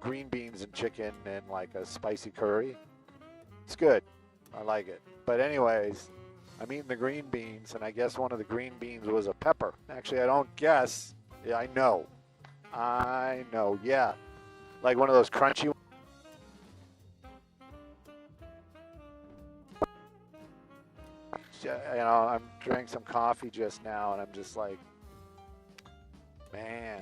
green beans and chicken and like a spicy curry. It's good. I like it. But anyways, I'm eating the green beans, and I guess one of the green beans was a pepper. Actually, I don't guess. Yeah, I know. I know. Yeah, like one of those crunchy. You know, I'm drinking some coffee just now, and I'm just like, man.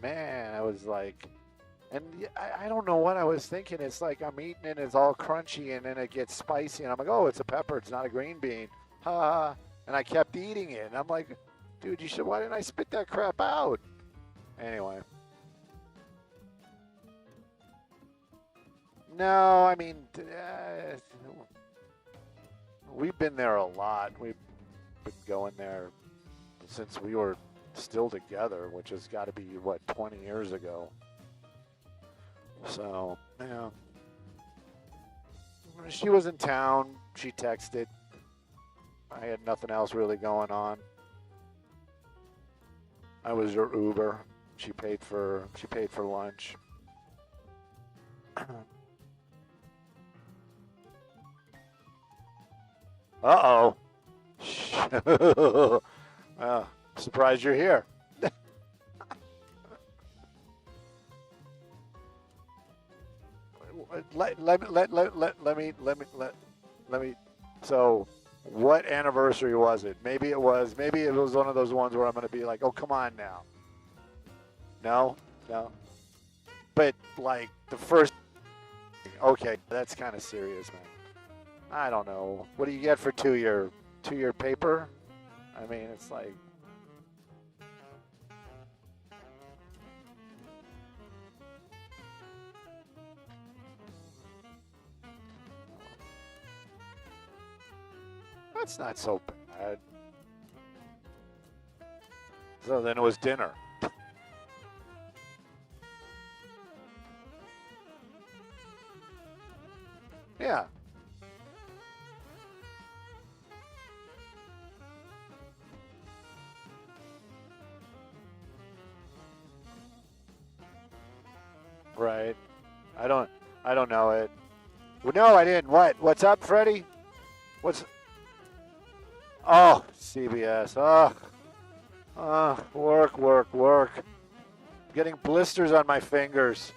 Man, I was like, and I don't know what I was thinking. It's like I'm eating it, it's all crunchy, and then it gets spicy, and I'm like, oh, it's a pepper, it's not a green bean. Ha ha. And I kept eating it, and I'm like, dude, you should, why didn't I spit that crap out? Anyway. No, I mean, we've been there a lot. We've been going there since we were still together, which has got to be, what, 20 years ago. So, yeah. She was in town. She texted. I had nothing else really going on. I was her Uber. She paid for lunch. Uh-oh. Surprised you're here. let me. So, what anniversary was it? Maybe it was one of those ones where I'm going to be like, oh, come on now. No. But like the first. Okay, that's kind of serious, man. I don't know. What do you get for 2-year paper? I mean, it's like. That's not so bad. So then it was dinner. Yeah. Right. I don't know it. Well, no, I didn't. What? What's up, Freddie? What's? Oh, CBS. Work. Getting blisters on my fingers.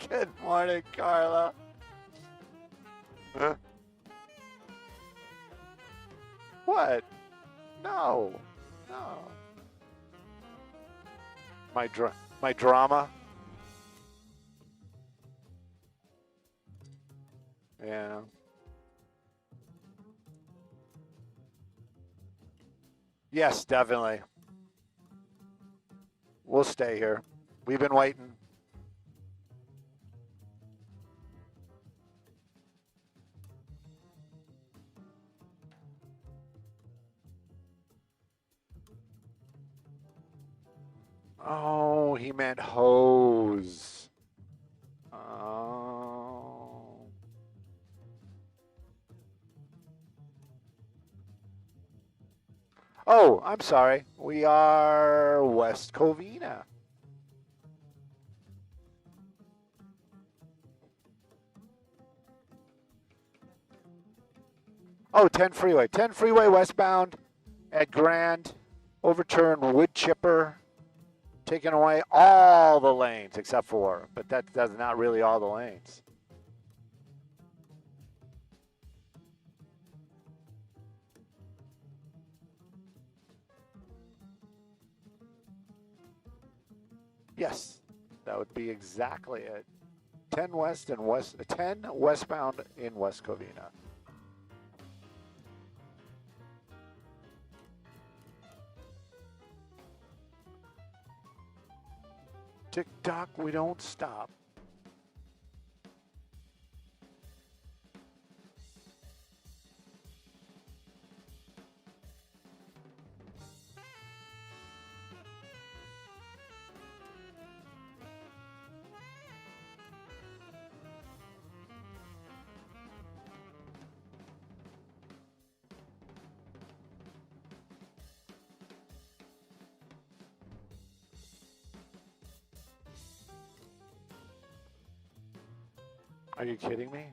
Good morning, Carla. Huh? What? No. My drama. Yeah. Yes, definitely. We'll stay here. We've been waiting. Oh, he meant hose. Oh. Oh, I'm sorry. We are West Covina. Oh, 10 freeway. 10 freeway westbound at Grand. Overturned wood chipper. Taking away all the lanes except for, but that's not really all the lanes. Yes, that would be exactly it. 10 west and 10 westbound in West Covina. Tick-tock, we don't stop. Are you kidding me?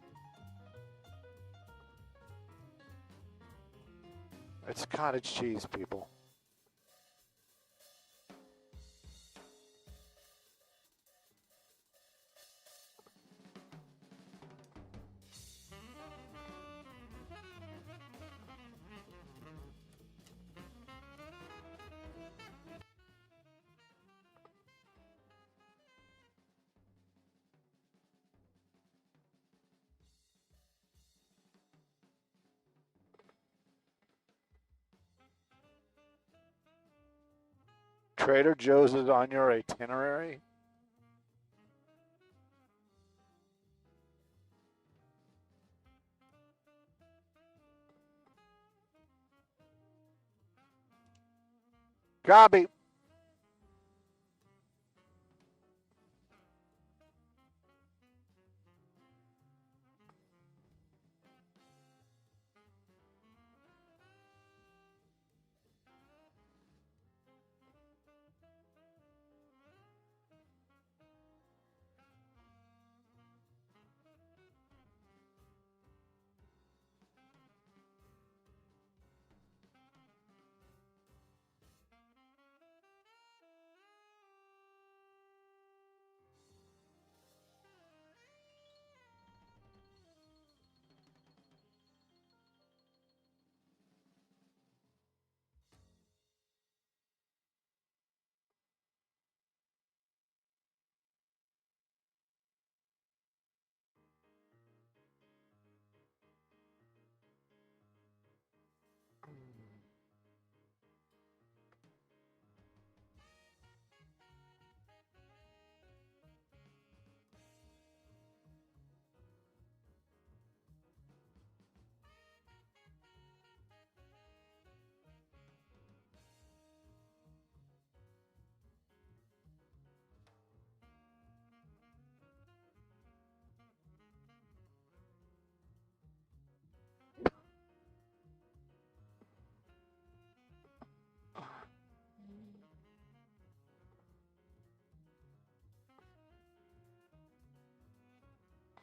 It's cottage cheese, people. Trader Joe's is on your itinerary? Copy.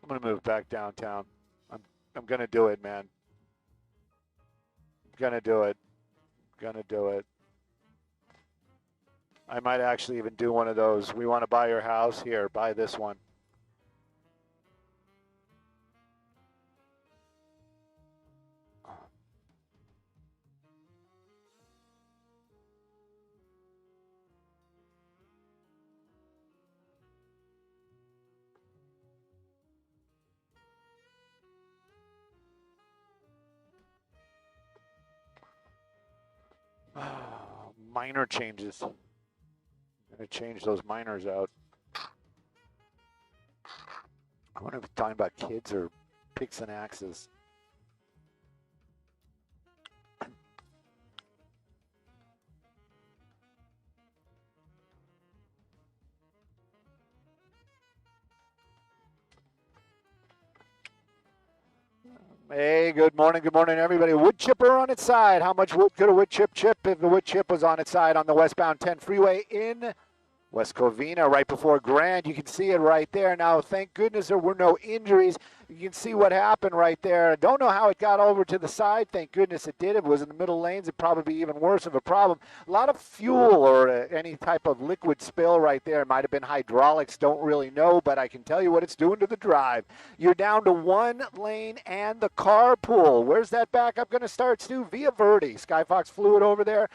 I'm going to move back downtown. I'm going to do it, man. I'm going to do it. Going to do it. I might actually even do one of those. We want to buy your house? Here, buy this one. Minor changes. I'm going to change those minors out. I wonder if it's talking about kids or picks and axes. Hey, good morning, everybody. Wood chipper on its side. How much wood could a wood chip if the wood chip was on its side on the westbound 10 freeway in West Covina, right before Grand? You can see it right there. Now, thank goodness there were no injuries. You can see what happened right there. I don't know how it got over to the side. Thank goodness it did. If it was in the middle lanes, it'd probably be even worse of a problem. A lot of fuel or any type of liquid spill right there. It might have been hydraulics. Don't really know, but I can tell you what it's doing to the drive. You're down to one lane and the carpool. Where's that backup going to start, Stu? Via Verde. Skyfox fluid over there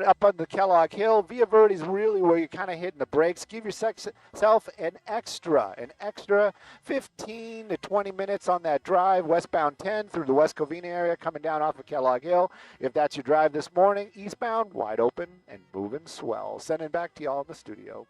up on the Kellogg Hill. Via Verde is really where you're kind of hitting the brakes. Give yourself an extra 15 to 20 minutes on that drive, westbound 10 through the West Covina area, coming down off of Kellogg Hill. If that's your drive this morning, eastbound, wide open and moving swell. Sending back to y'all in the studio.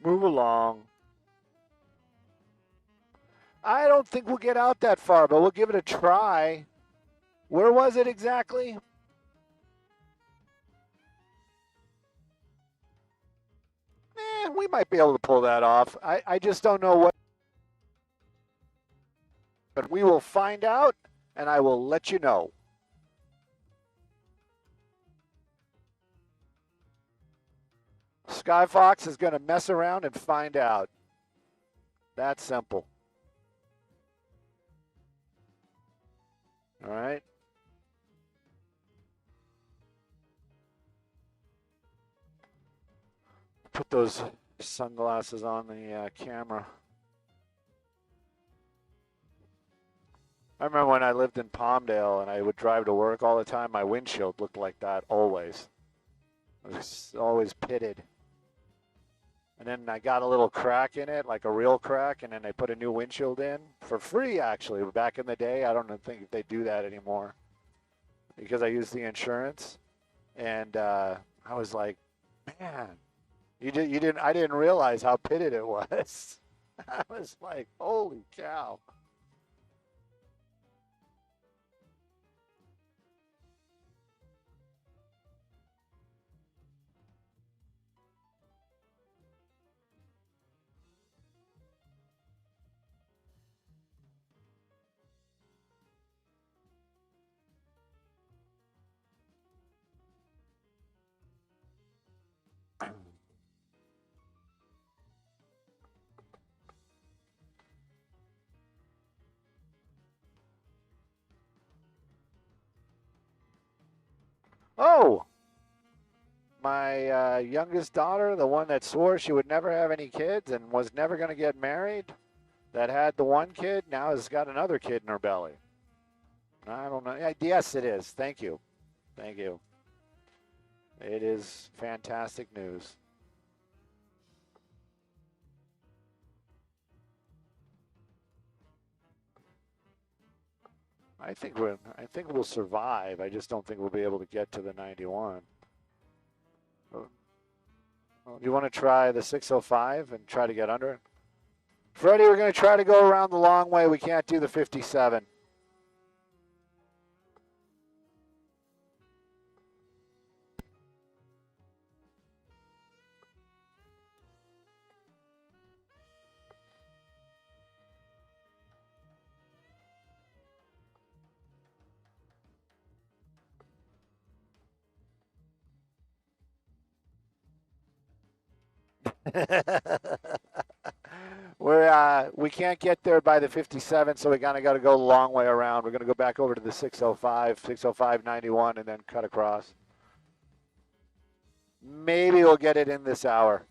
Move along. I don't think we'll get out that far, but we'll give it a try. Where was it exactly? we might be able to pull that off. I just don't know what, but we will find out, and I will let you know. Skyfox is going to mess around and find out. That's simple. All right. Put those sunglasses on the camera. I remember when I lived in Palmdale and I would drive to work all the time, my windshield looked like that always. It was always pitted. And then I got a little crack in it, like a real crack, and then they put a new windshield in for free, actually. Back in the day, I don't think if they do that anymore because I used the insurance. And I was like, man, I didn't realize how pitted it was. I was like, holy cow. Oh, my youngest daughter, the one that swore she would never have any kids and was never going to get married, that had the one kid, now has got another kid in her belly. I don't know. Yes, it is. Thank you. Thank you. It is fantastic news. I think we'll survive. I just don't think we'll be able to get to the 91. You want to try the 605 and try to get under it? Freddie, we're going to try to go around the long way. We can't do the 57. We can't get there by the 57, so we kind of got to go the long way around. We're going to go back over to the 605, 605.91, and then cut across. Maybe we'll get it in this hour.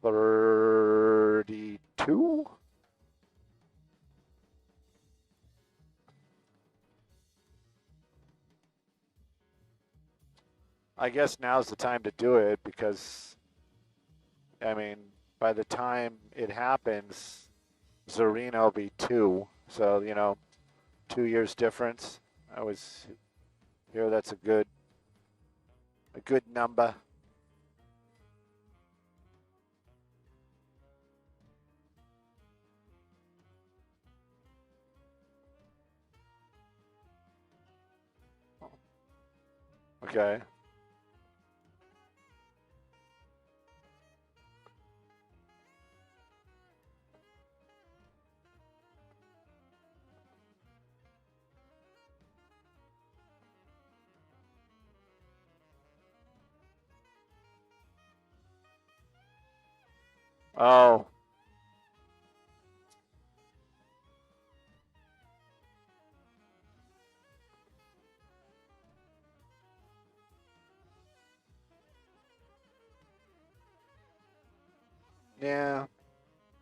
$32. I guess now's the time to do it because, I mean, by the time it happens, Zarina will be 2. So, 2 years difference. I was here. That's a good number. Okay. Oh. Yeah,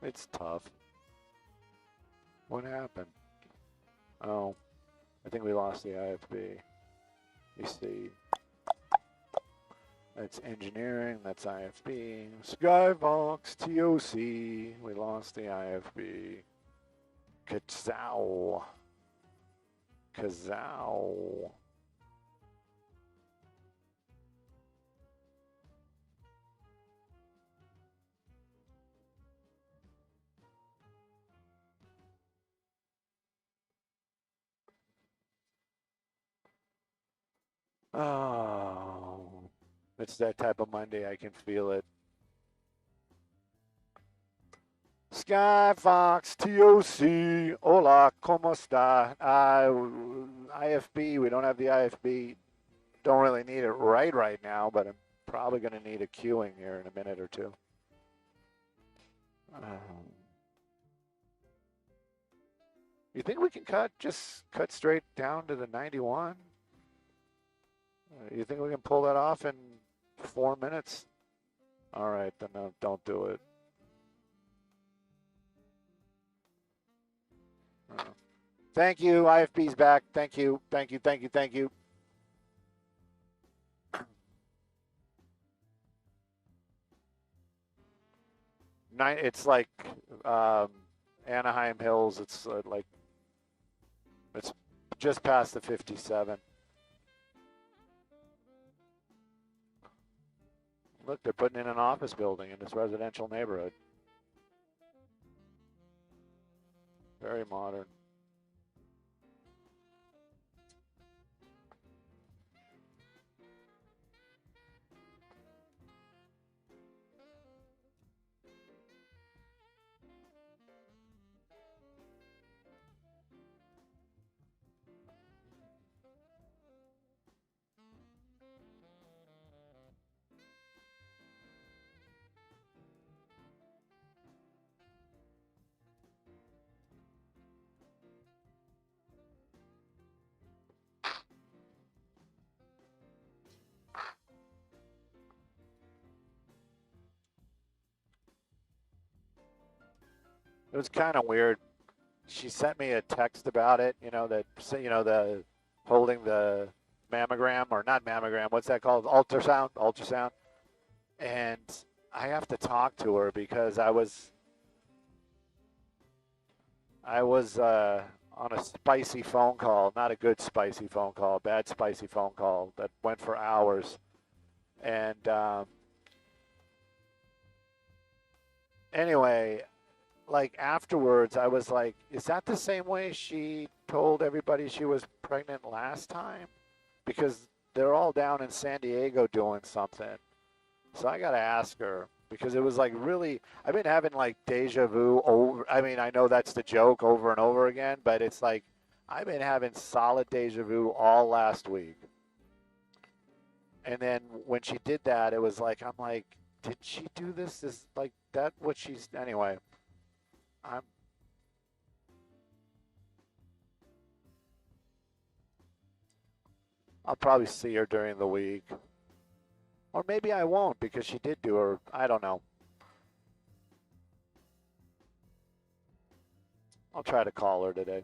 it's tough. What happened? Oh, I think we lost the IFB. You see, that's engineering, that's IFB. Skybox, TOC, we lost the IFB. Kazow. Kazow. Oh, it's that type of Monday. I can feel it. Sky Fox TOC. Hola, ¿cómo está? IFB. We don't have the IFB. Don't really need it right now, but I'm probably going to need a queuing here in a minute or two. You think we can just cut straight down to the 91? You think we can pull that off in 4 minutes? All right, then no, don't do it. Thank you. IFB's back. Thank you. Thank you. Thank you. Thank you. It's like Anaheim Hills. It's like it's just past the 57. Look, they're putting in an office building in this residential neighborhood. Very modern. It was kind of weird. She sent me a text about it. The holding the mammogram, or not mammogram. What's that called? Ultrasound. And I have to talk to her because I was on a spicy phone call, not a good spicy phone call, a bad spicy phone call that went for hours. And anyway, like afterwards, I was like, is that the same way she told everybody she was pregnant last time? Because they're all down in San Diego doing something. So I got to ask her, because it was like really, I've been having like deja vu over. I mean, I know that's the joke over and over again, but it's like I've been having solid deja vu all last week. And then when she did that, it was like, I'm like, did she do this? Is like that what she's, anyway. I'll probably see her during the week. Or maybe I won't, because she did do her, I don't know. I'll try to call her today.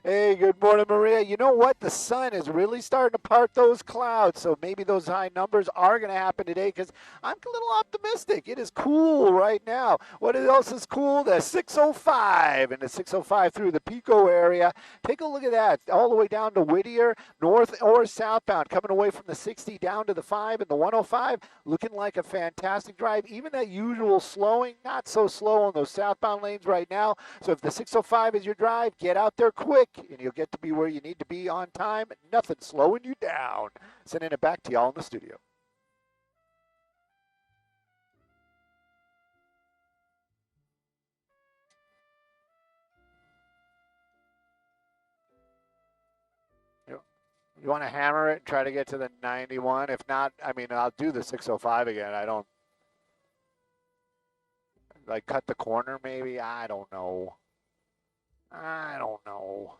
Hey, good morning, Maria. You know what? The sun is really starting to part those clouds, so maybe those high numbers are going to happen today because I'm a little optimistic. It is cool right now. What else is cool? The 605 and the 605 through the Pico area. Take a look at that. All the way down to Whittier, north or southbound, coming away from the 60 down to the 5 and the 105. Looking like a fantastic drive. Even that usual slowing, not so slow on those southbound lanes right now. So if the 605 is your drive, get out there quick and you'll get to be where you need to be on time. Nothing slowing you down. Sending it back to y'all in the studio. You want to hammer it and try to get to the 91? If not, I mean, I'll do the 605 again. I don't, like, cut the corner maybe? I don't know. I don't know.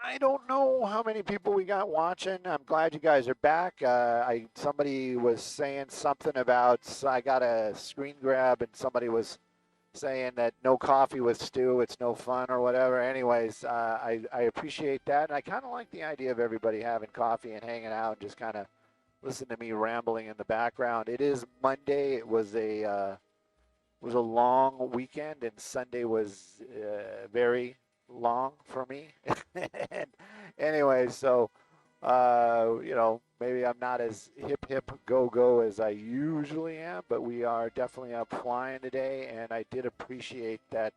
I don't know how many people we got watching. I'm glad you guys are back. Somebody was saying something about I got a screen grab, and somebody was saying that no coffee with Stu, it's no fun or whatever. Anyways, I appreciate that, and I kind of like the idea of everybody having coffee and hanging out and just kind of listen to me rambling in the background. It is Monday. It was a long weekend, and Sunday was very long for me. And anyway, so maybe I'm not as hip go as I usually am, but we are definitely up flying today, and I did appreciate that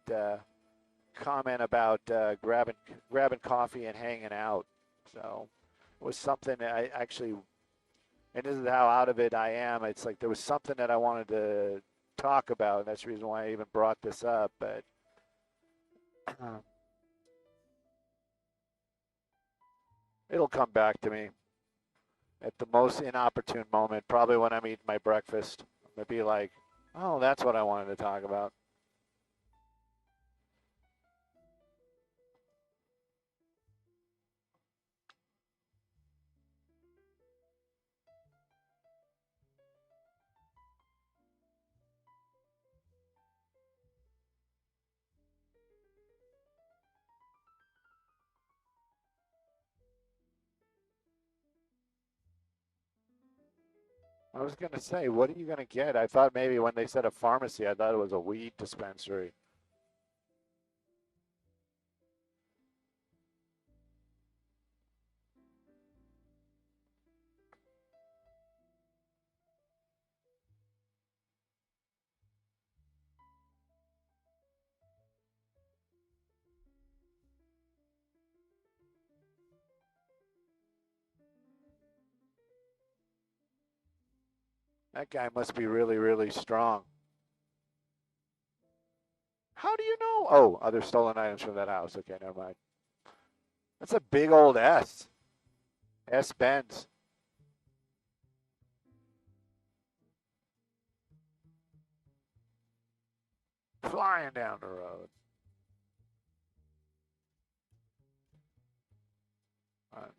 comment about grabbing coffee and hanging out. So it was something that I actually, and this is how out of it I am. It's like there was something that I wanted to talk about, and that's the reason why I even brought this up. But it'll come back to me at the most inopportune moment, probably when I'm eating my breakfast. I'm going to be like, oh, that's what I wanted to talk about. I was going to say, what are you going to get? I thought maybe when they said a pharmacy, I thought it was a weed dispensary. That guy must be really, really strong. How do you know? Oh, other stolen items from that house. Okay, never mind. That's a big old S. S Benz. Flying down the road.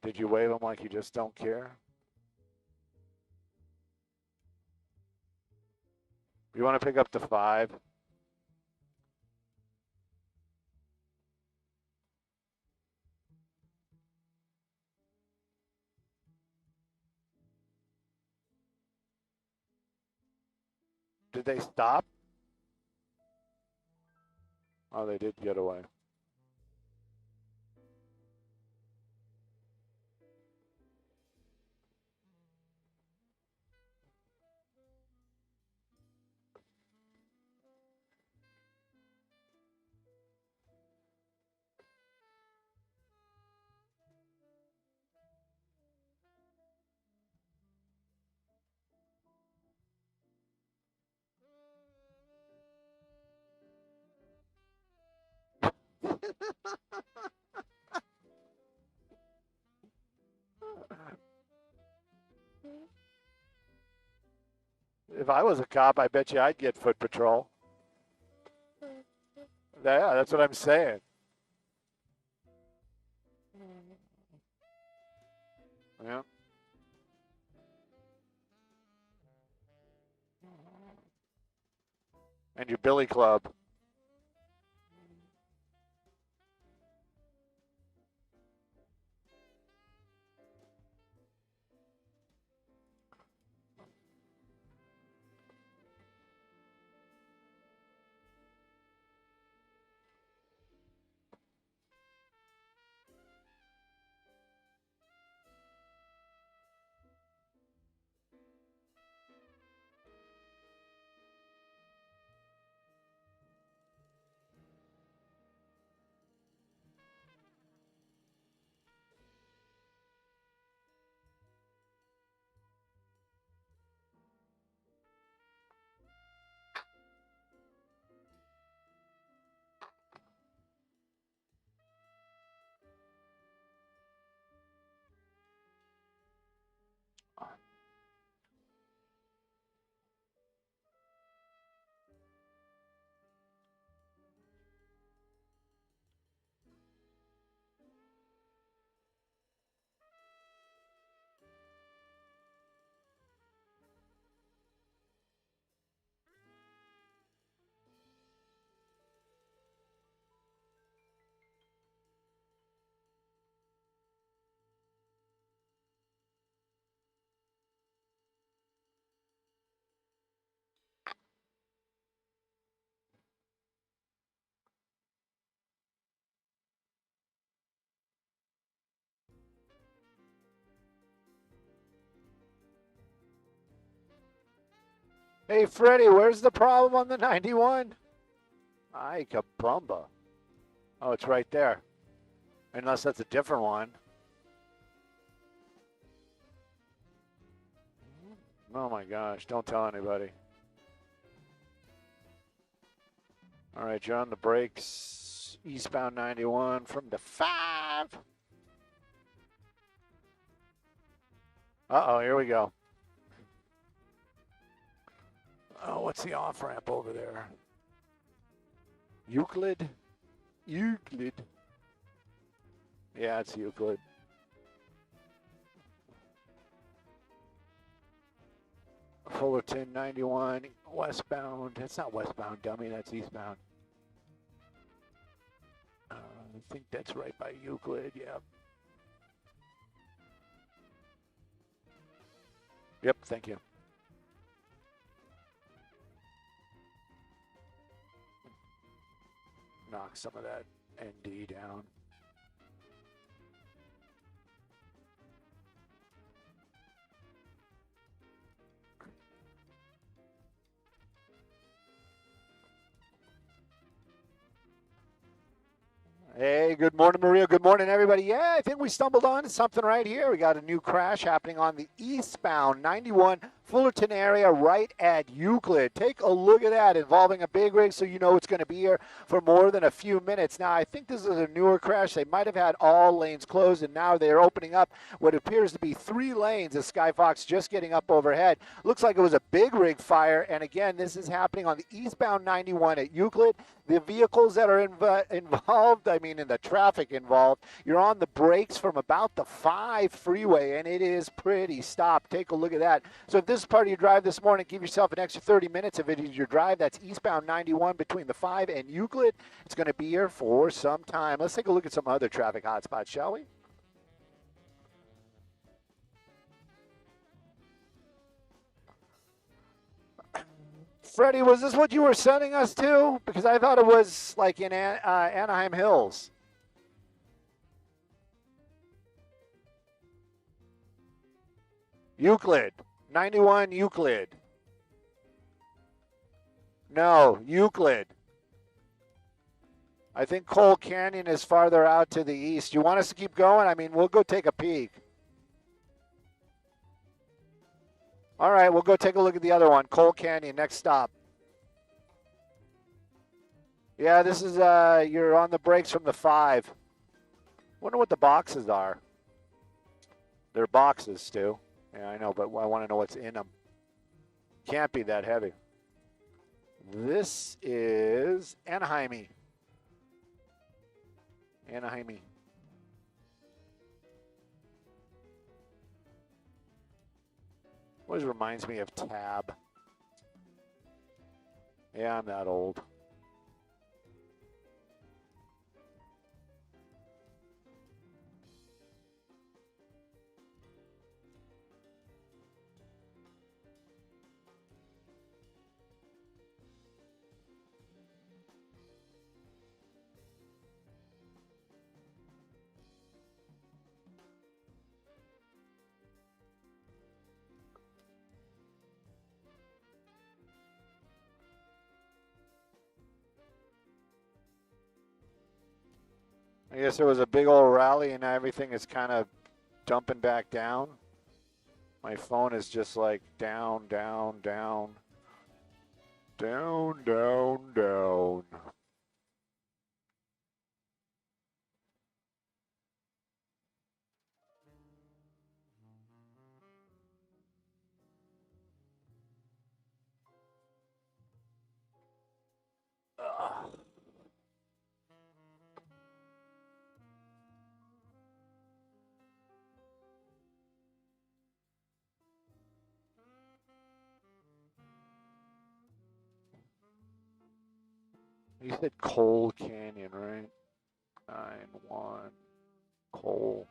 Did you wave him like you just don't care? You want to pick up the 5? Did they stop? Oh, they did get away. If I was a cop, I bet you I'd get foot patrol. Yeah, that's what I'm saying. Yeah. And your billy club. Hey, Freddie, where's the problem on the 91? Ay, kabumba. Oh, it's right there. Unless that's a different one. Oh my gosh, don't tell anybody. All right, you're on the brakes. Eastbound 91 from the 5. Uh-oh, here we go. Oh, what's the off-ramp over there? Euclid? Euclid. Yeah, it's Euclid. Fullerton 91, westbound. That's not westbound, dummy. That's eastbound. I think that's right by Euclid, yeah. Yep, thank you. Knock some of that ND down. Hey, good morning, Maria. Good morning, everybody. Yeah, I think we stumbled on something right here. We got a new crash happening on the eastbound 91 Fullerton area right at Euclid. Take a look at that, involving a big rig, so you know it's going to be here for more than a few minutes. Now, I think this is a newer crash. They might have had all lanes closed, and now they're opening up what appears to be 3 lanes as Skyfox just getting up overhead. Looks like it was a big rig fire, and again, this is happening on the eastbound 91 at Euclid. The vehicles that are involved, I mean in the traffic involved, you're on the brakes from about the 5 freeway, and it is pretty stopped. Take a look at that. So if this is part of your drive this morning, give yourself an extra 30 minutes. If it is your drive, that's eastbound 91 between the 5 and Euclid. It's going to be here for some time. Let's take a look at some other traffic hotspots, shall we? Freddie, was this what you were sending us to? Because I thought it was like in Anaheim Hills. Euclid. 91 Euclid. No, Euclid. I think Coal Canyon is farther out to the east. You want us to keep going? I mean, we'll go take a peek. All right, we'll go take a look at the other one. Coal Canyon, next stop. Yeah, this is, you're on the brakes from the 5. Wonder what the boxes are. They're boxes, Stu. Yeah, I know, but I want to know what's in them. Can't be that heavy. This is Anaheim. Anaheim. Always reminds me of Tab. Yeah, I'm that old. I guess there was a big old rally and everything is kind of dumping back down. My phone is just like down, down, down. Down, down, down. Ugh. You said Coal Canyon, right? 9-1. Coal.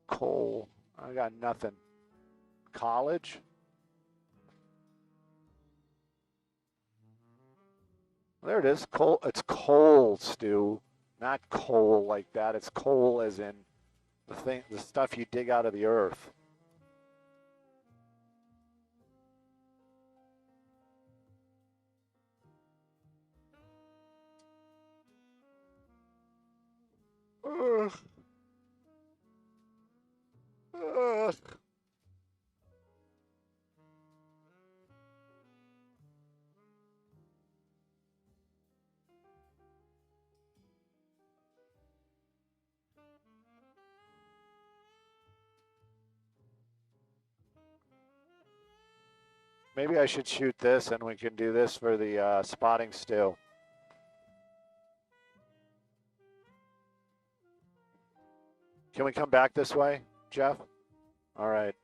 Coal. I got nothing. College? There it is. Coal. It's coal, Stu. Not coal like that. It's coal as in the stuff you dig out of the earth. Ugh. Ugh. Maybe I should shoot this and we can do this for the spotting still. Can we come back this way, Jeff? All right.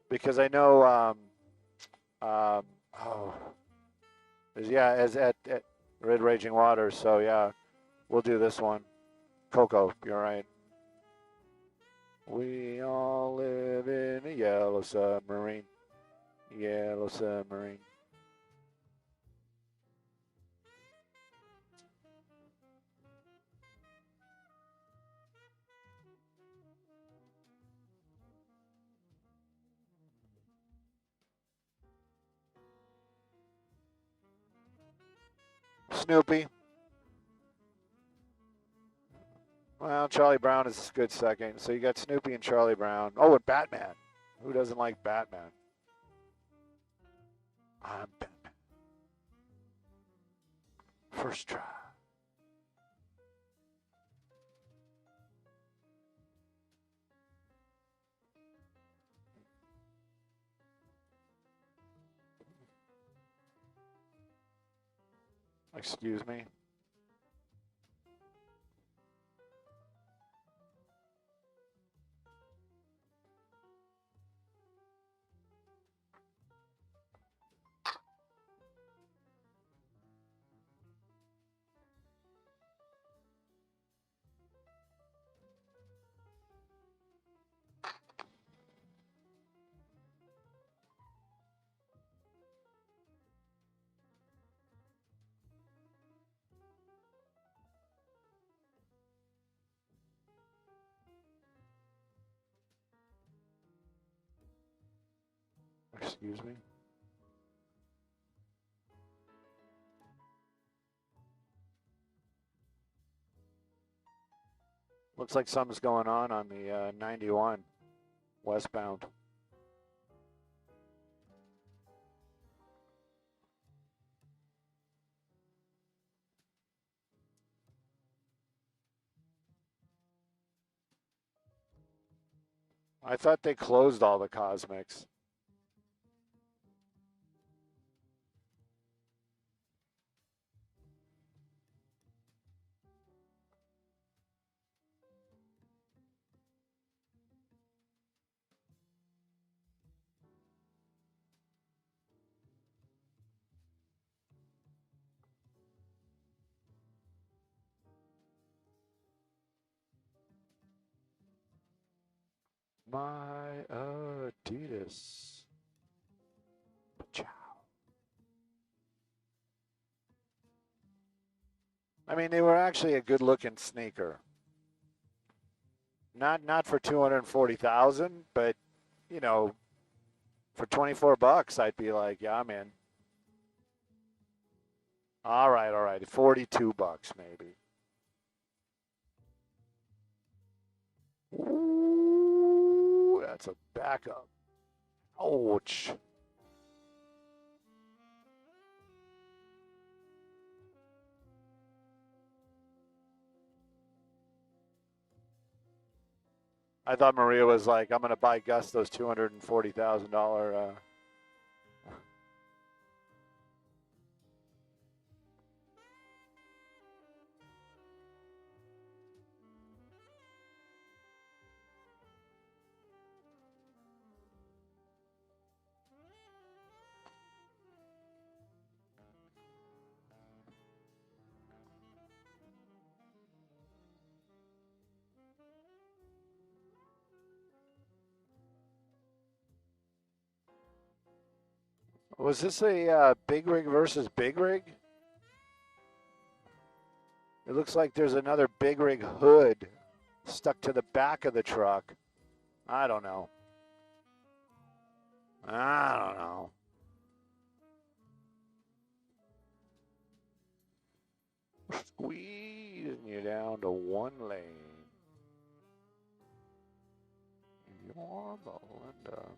Because I know, oh, yeah, as at Red Raging Waters. So yeah, we'll do this one. Coco, you're right. We all live in a yellow submarine. Yellow submarine. Snoopy. Well, Charlie Brown is a good second. So you got Snoopy and Charlie Brown. Oh, and Batman. Who doesn't like Batman? I'm Batman. First try. Excuse me. Excuse me. Looks like something's going on the 91 westbound. I thought they closed all the Cosmics. My Adidas. Ciao. I mean, they were actually a good-looking sneaker. Not for 240,000, but you know, for 24 bucks, I'd be like, yeah, I'm in. All right, 42 bucks maybe. Ooh, that's a backup. Ouch. I thought Maria was like, I'm going to buy Gus those $240,000. Was this a big rig versus big rig? It looks like there's another big rig hood stuck to the back of the truck. I don't know. I don't know. Squeezing you down to one lane. Yorba Linda.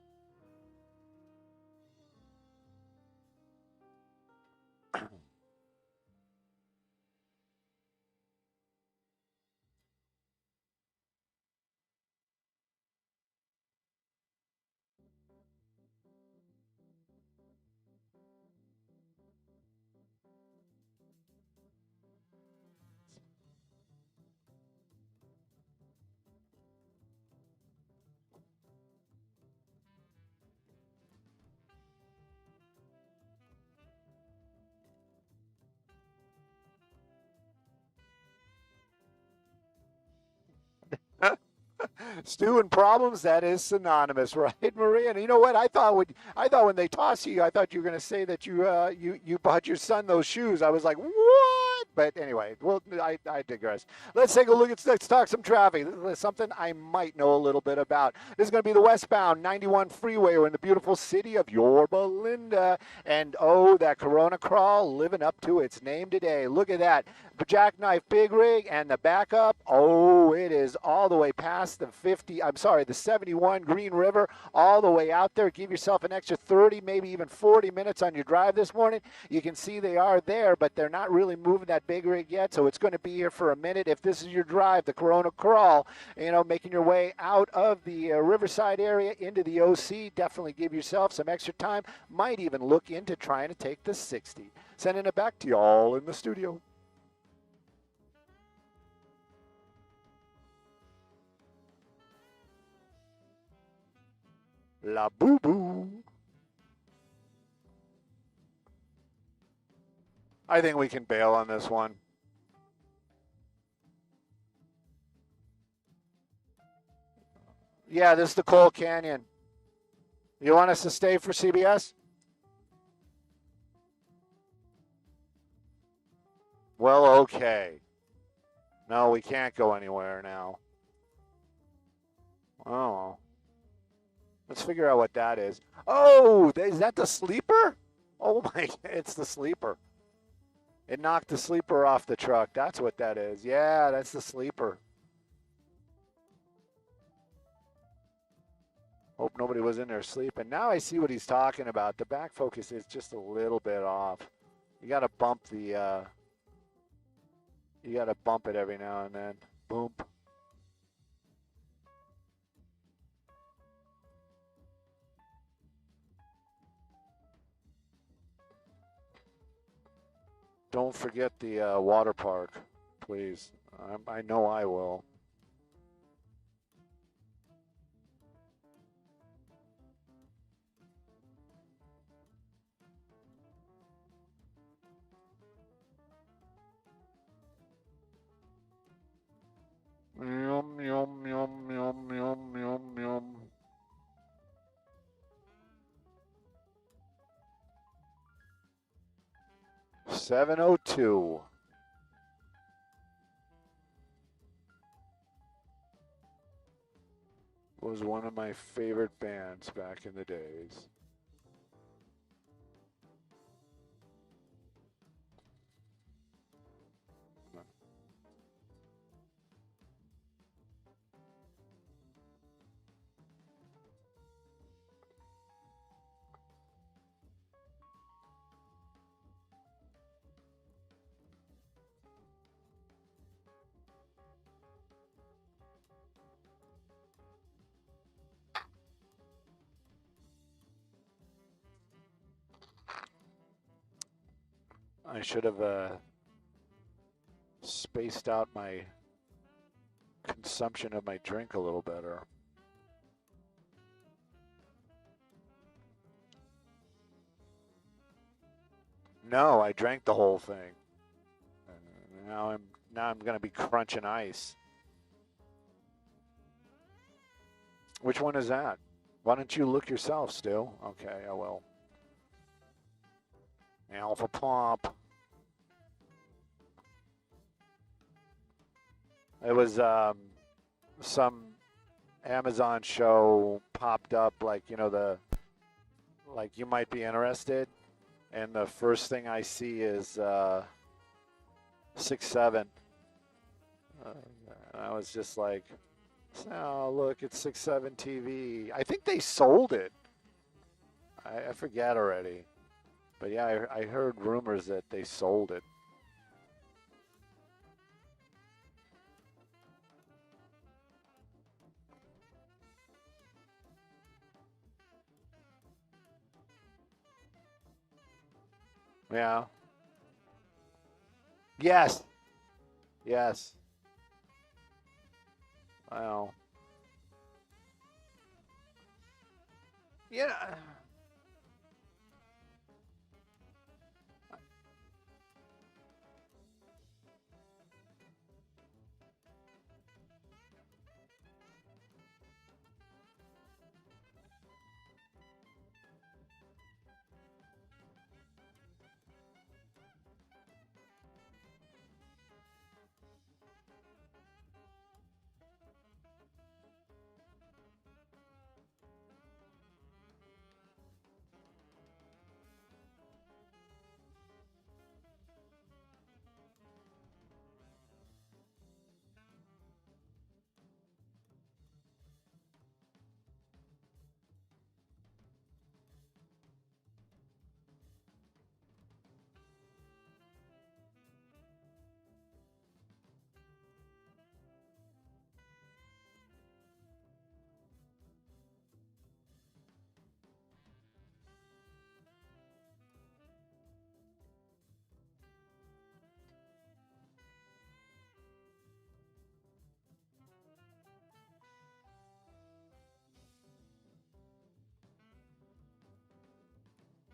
Stew and problems, that is synonymous, right, Maria? And you know what? I thought when they tossed you, I thought you were going to say that you bought your son those shoes. I was like, what? But anyway, well, I digress. Let's take a look at, let's talk some traffic. This is something I might know a little bit about. This is going to be the westbound 91 freeway. We're in the beautiful city of Yorba Linda. And oh, that Corona crawl living up to its name today. Look at that. Jackknife Big Rig and the backup. Oh, it is all the way past the 71 Green River, all the way out there. Give yourself an extra 30, maybe even 40 minutes on your drive this morning. You can see they are there, but they're not really moving that Big Rig yet, so it's going to be here for a minute. If this is your drive, the Corona Crawl, making your way out of the Riverside area into the OC, definitely give yourself some extra time. Might even look into trying to take the 60. Sending it back to y'all in the studio. La Boo Boo. I think we can bail on this one. Yeah, this is the Coal Canyon. You want us to stay for CBS? Well, okay. No, we can't go anywhere now. Oh. Let's figure out what that is. Oh, is that the sleeper? Oh my, it's the sleeper. It knocked the sleeper off the truck. That's what that is. Yeah, that's the sleeper. Hope nobody was in there sleeping. Now I see what he's talking about. The back focus is just a little bit off. You got to bump the, you got to bump it every now and then. Boom. Don't forget the water park, please. I know I will. Yum, yum, yum, yum, yum, yum, yum. $7.02. Was one of my favorite bands back in the days. I should have spaced out my consumption of my drink a little better. No, I drank the whole thing. Now I'm going to be crunching ice. Which one is that? Why don't you look yourself, Stu? Okay, I will. Alpha Pump. It was some Amazon show popped up, like, like you might be interested, and the first thing I see is 6'7". I was just like, Oh, look, it's 6/7 TV. I think they sold it. I forget already. But yeah, I heard rumors that they sold it. Yeah. Yes. Yes. Well. Yeah.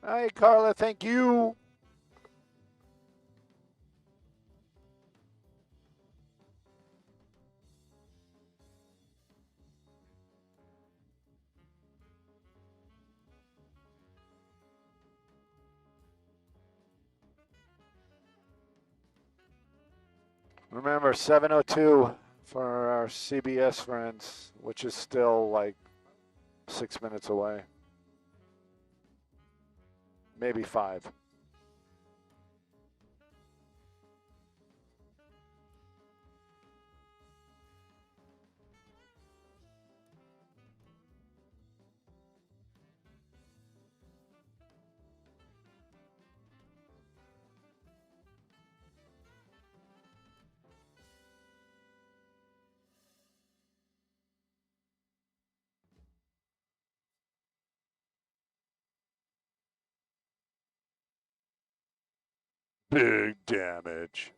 Hi, Carla. Thank you. Remember, 7:02 for our CBS friends, which is still like 6 minutes away. Maybe 5. Big damage.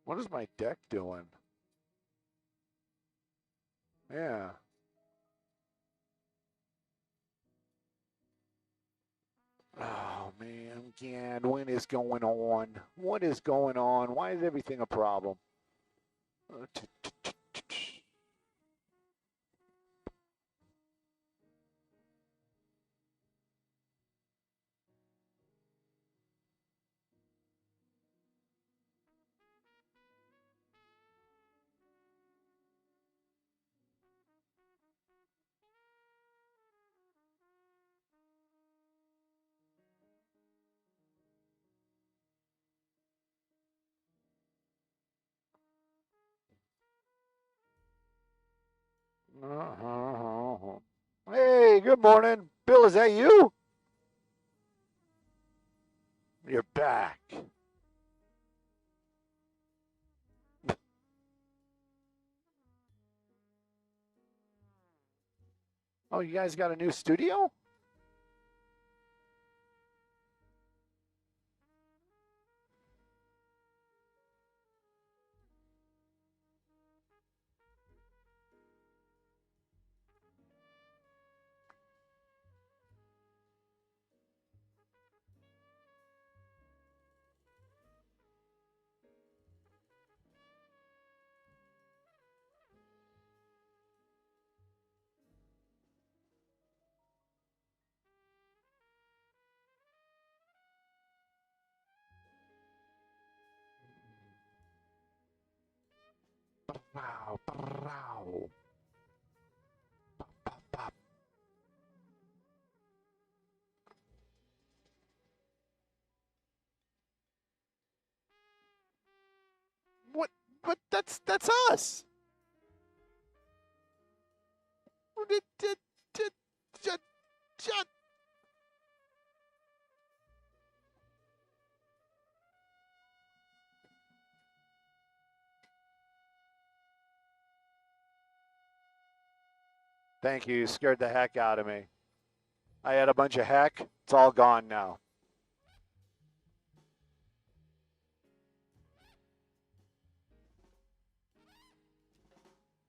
What is my deck doing? Yeah. Oh, man. Again, what is going on? What is going on? Why is everything a problem? Hey, good morning. Bill, is that you? You're back. Oh, you guys got a new studio? What? What? That's us. Thank you. You scared the heck out of me. I had a bunch of heck. It's all gone now.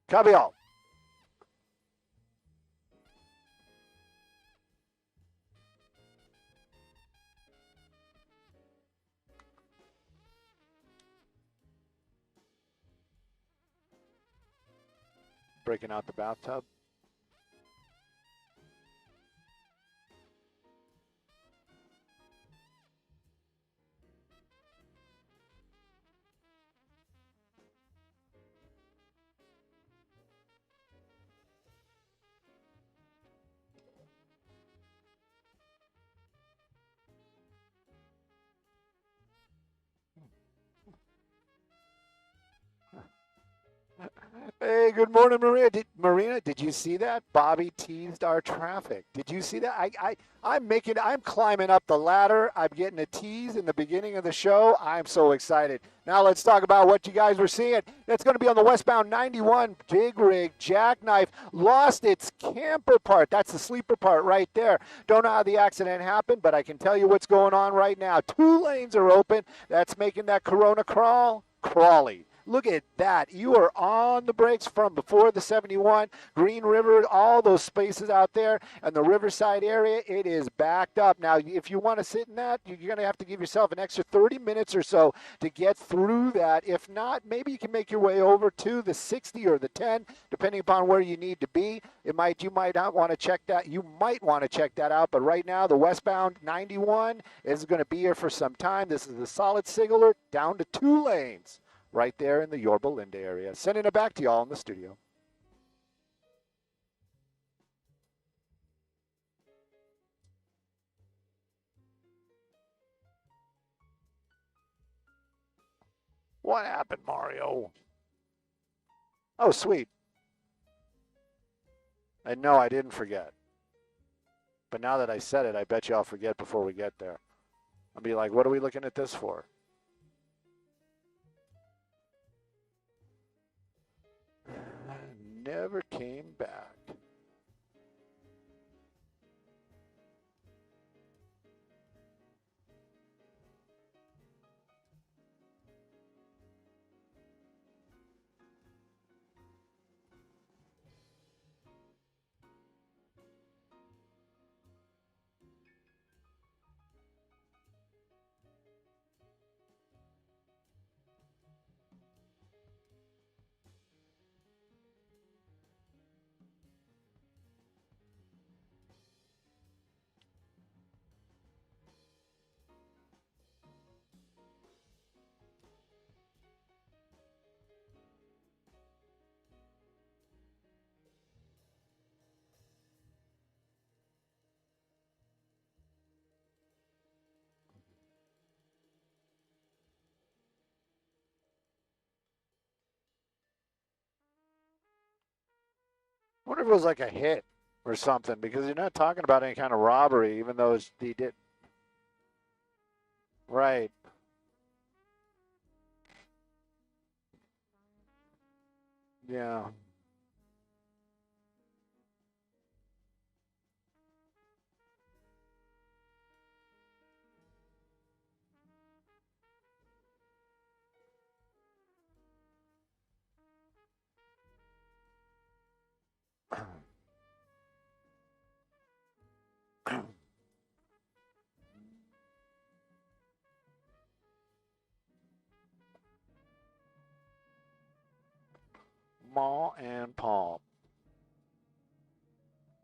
Cavial. Breaking out the bathtub. Hey, good morning, Marina. Did you see that? Bobby teased our traffic. Did you see that? I'm climbing up the ladder. I'm getting a tease in the beginning of the show. I'm so excited. Now let's talk about what you guys were seeing. It's going to be on the westbound 91. Big rig jackknife lost its camper part. That's the sleeper part right there. Don't know how the accident happened, but I can tell you what's going on right now. 2 lanes are open. That's making that Corona crawly. Look at that. You are on the brakes from before the 71, Green River, all those spaces out there, and the Riverside area, it is backed up. Now, if you want to sit in that, you're going to have to give yourself an extra 30 minutes or so to get through that. If not, maybe you can make your way over to the 60 or the 10, depending upon where you need to be. You might not want to check that. You might want to check that out, but right now, the westbound 91 is going to be here for some time. This is the solid signal down to 2 lanes. Right there in the Yorba Linda area. Sending it back to y'all in the studio. What happened, Mario? Oh, sweet. And no, I didn't forget. But now that I said it, I bet you I'll forget before we get there. I'll be like, what are we looking at this for? Never came back. I wonder if it was like a hit or something, because you're not talking about any kind of robbery, even though he did. Right. Yeah. Ma and Palm.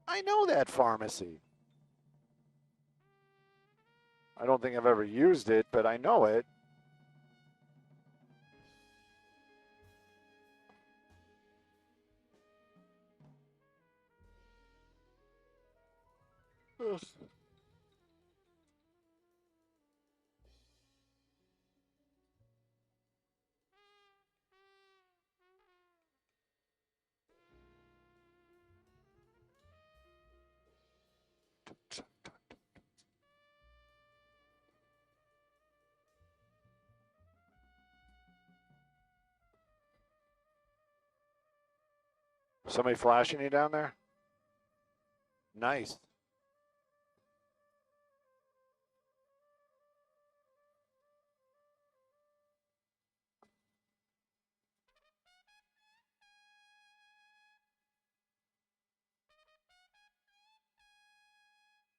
I know that pharmacy. I don't think I've ever used it, but I know it. Ugh. Somebody flashing you down there? Nice.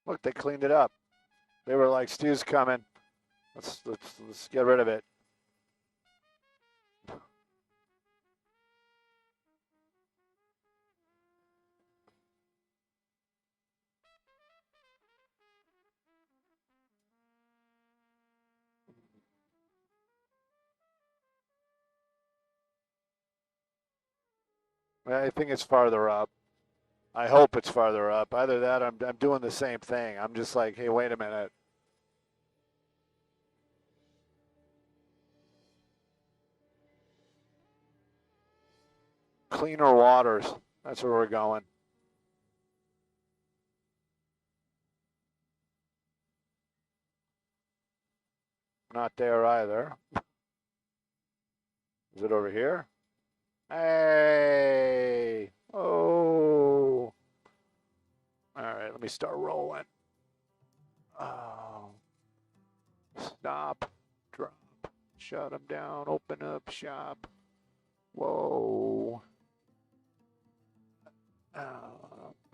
Look, they cleaned it up. They were like, Stu's coming. Let's get rid of it. I think it's farther up. I hope it's farther up. Either that, I'm doing the same thing. I'm just like, hey, wait a minute. Cleaner waters. That's where we're going. Not there either. Is it over here? Hey. Oh. All right, let me start rolling. Oh. Stop. Drop. Shut them down. Open up shop. Whoa.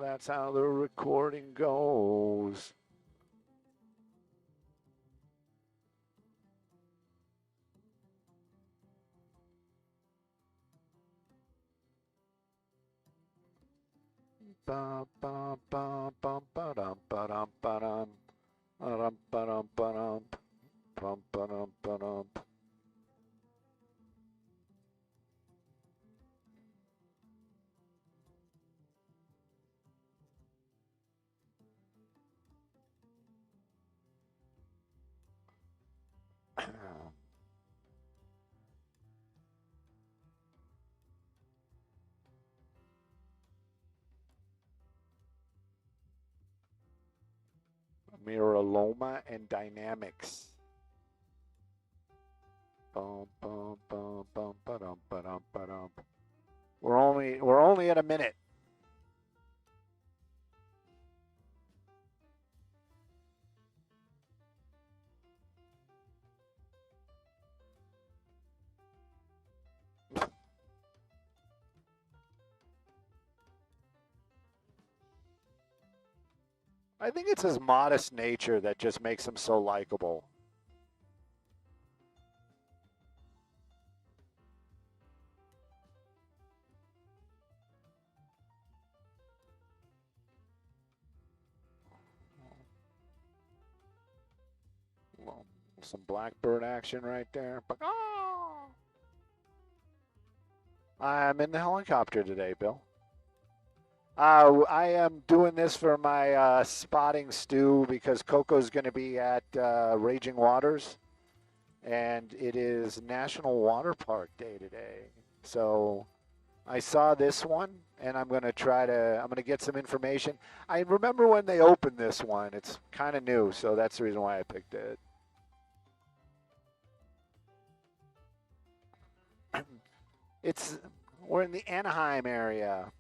That's how the recording goes. Bum bum bum bum ba-dum ba-dum ba-dum ba-dum ba-dum ba-dum bum ba-dum ba-dum. Miraloma and dynamics. Bum bum bum bum ba-dum ba-dum ba-dum. We're only at a minute. I think it's his modest nature that just makes him so likable. Well, some blackbird action right there. I'm in the helicopter today, Bill. I am doing this for my spotting stew because Coco's going to be at Raging Waters, and it is National Water Park Day today. So I saw this one, and I'm going to get some information. I remember when they opened this one. It's kind of new, so that's the reason why I picked it. We're in the Anaheim area.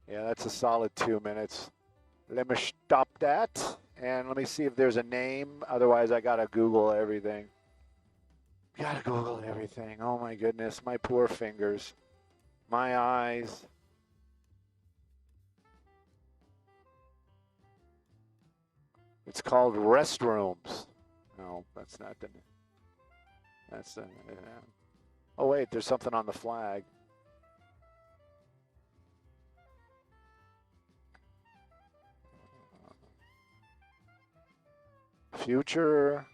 Yeah, that's a solid 2 minutes. Let me stop that, and let me see if there's a name. Otherwise, I got to Google everything. Got to Google everything. Oh, my goodness. My poor fingers. My eyes. It's called restrooms. No, that's not the name. That's the. Oh, wait, there's something on the flag. Future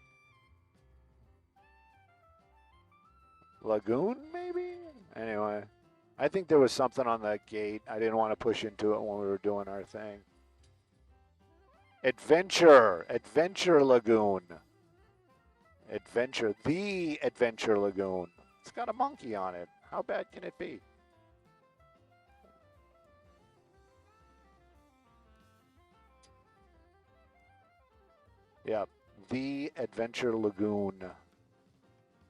Lagoon, maybe? Anyway, I think there was something on that gate. I didn't want to push into it when we were doing our thing. Adventure Lagoon. The Adventure Lagoon. It's got a monkey on it. How bad can it be? Yep, the Adventure Lagoon.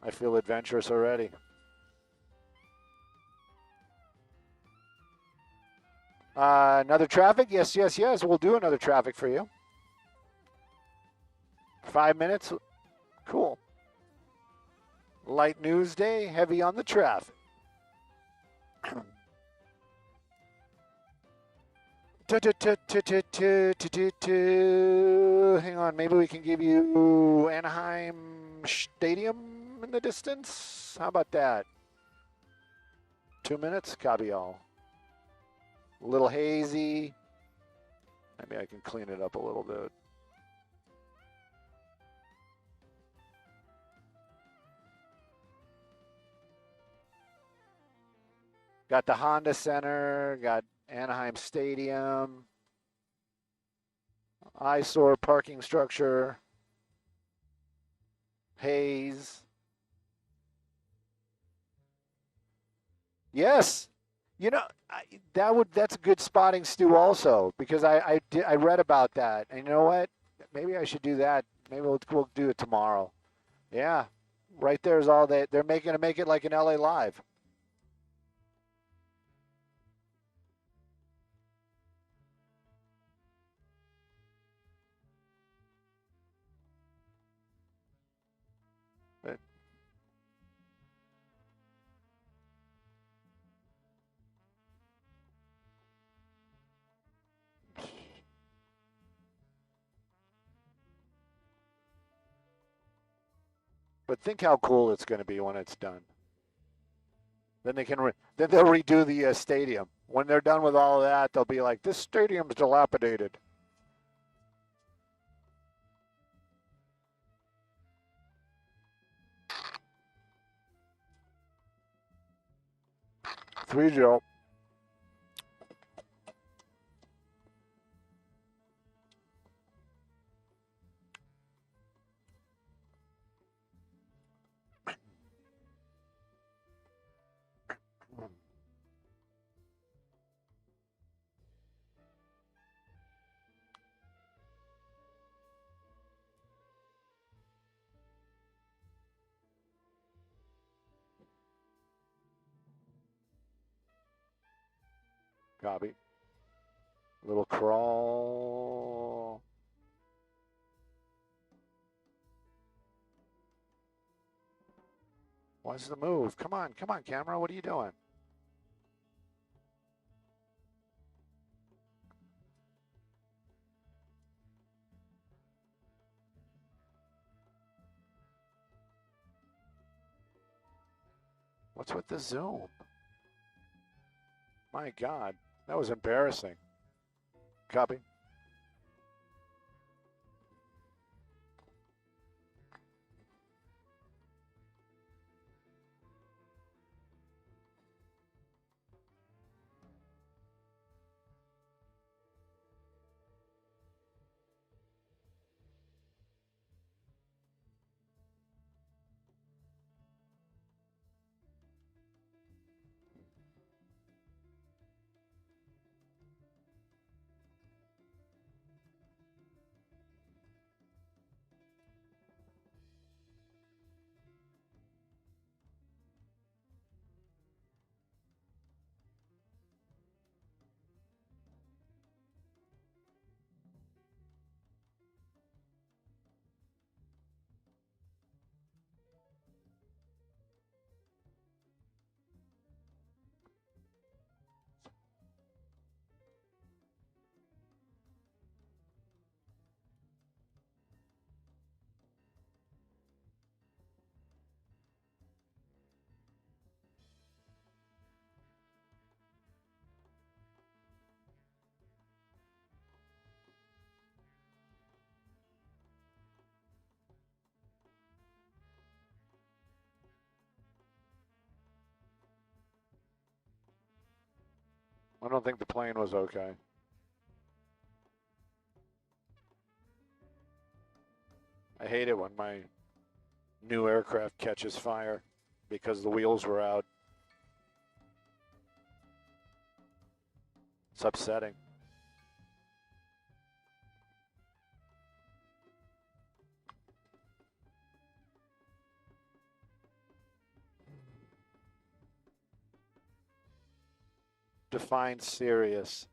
I feel adventurous already. Another traffic? Yes, yes, yes. We'll do another traffic for you. 5 minutes? Cool. Light news day, heavy on the traffic. Hang on, maybe we can give you Anaheim Stadium in the distance. How about that? 2 minutes, copy all. A little hazy. Maybe I can clean it up a little bit. Got the Honda Center, got Anaheim Stadium, eyesore parking structure, haze. Yes, you know that's a good spotting, Stu. Also, because I read about that, and you know what? Maybe I should do that. Maybe we'll do it tomorrow. Yeah, right there's all they're making to make it like an LA Live. But think how cool it's going to be when it's done. Then then they'll redo the stadium. When they're done with all of that, they'll be like, "This stadium's dilapidated." Three zero. Copy. Little crawl. What's the move? Come on, camera. What are you doing? What's with the zoom? My God, that was embarrassing. Copy. I don't think the plane was okay. I hate it when my new aircraft catches fire because the wheels were out. It's upsetting. Define serious.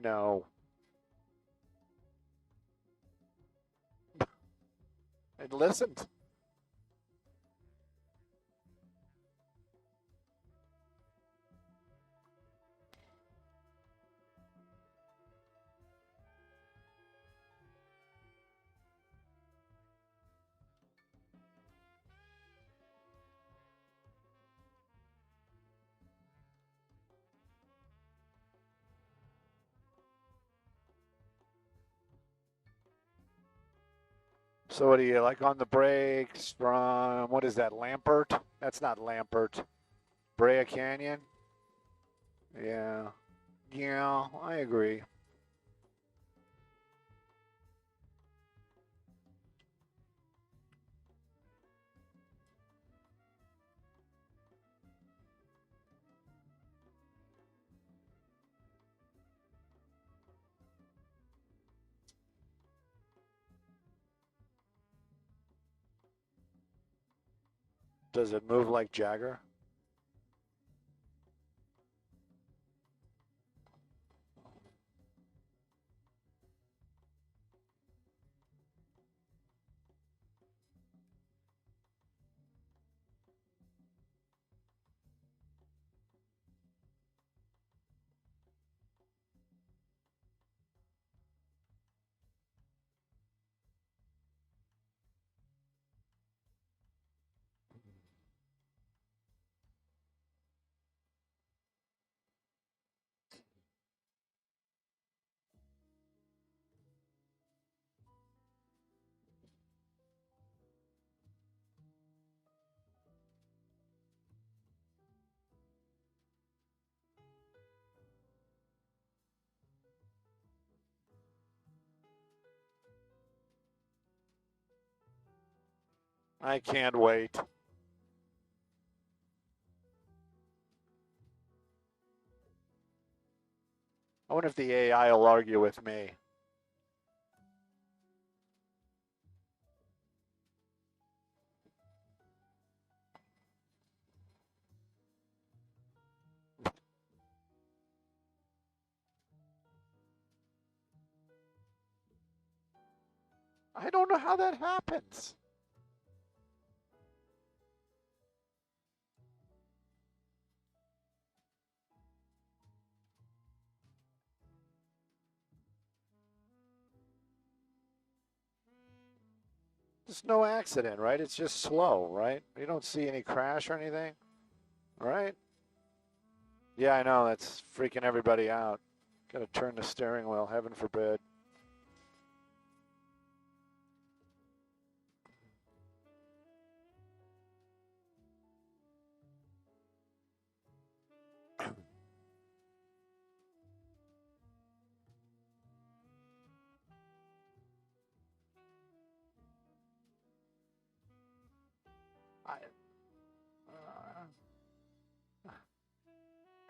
No. I listened. So what do you like on the brakes from, what is that, Lampert? That's not Lampert. Brea Canyon? Yeah. Yeah, I agree. Does it move like Jagger? I can't wait. I wonder if the AI will argue with me. I don't know how that happens. There's no accident, right? It's just slow, right? You don't see any crash or anything, right? Yeah, I know. That's freaking everybody out. Got to turn the steering wheel, heaven forbid.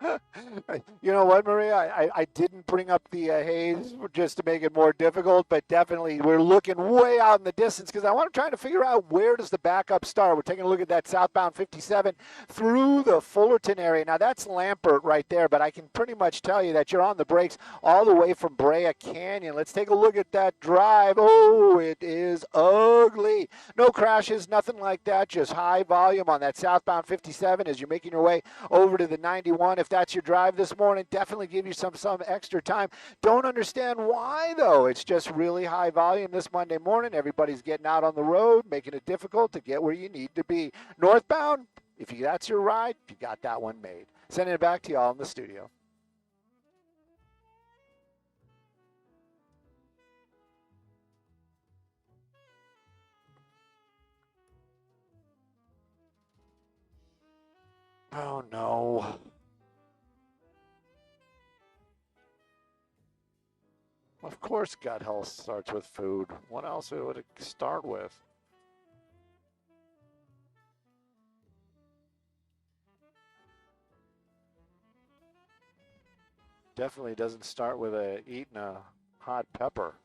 I, You know what, Maria? I didn't bring up the haze just to make it more difficult, but definitely we're looking way out in the distance because I want to try to figure out where does the backup start. We're taking a look at that southbound 57 through the Fullerton area. Now, that's Lampert right there, but I can pretty much tell you that you're on the brakes all the way from Brea Canyon. Let's take a look at that drive. Oh, it is ugly. No crashes, nothing like that, just high volume on that southbound 57 as you're making your way over to the 91. If that's your drive this morning, definitely give you some extra time. Don't understand why, though. It's just really high volume this Monday morning. Everybody's getting out on the road, making it difficult to get where you need to be. Northbound, if that's your ride, you got that one made. Sending it back to y'all in the studio. Oh, no. Of course gut health starts with food. What else would it start with? Definitely doesn't start with eating a hot pepper.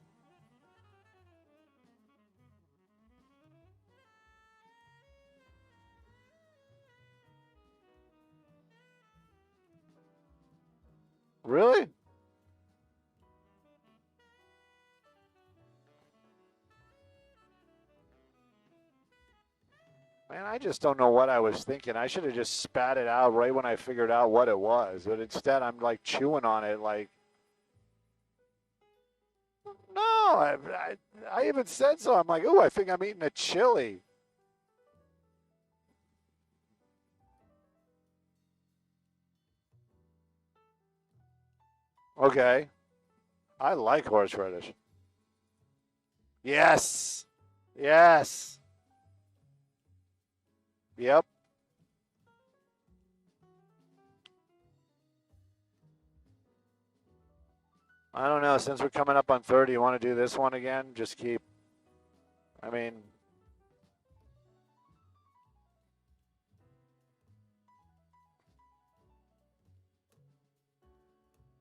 Really? Man, I just don't know what I was thinking. I should have just spat it out right when I figured out what it was. But instead, I'm like chewing on it like, no, I even said so. I'm like, oh, I think I'm eating a chili. Okay. I like horseradish. Yes. Yes. Yep. I don't know. Since we're coming up on 30, you want to do this one again? Just keep, I mean,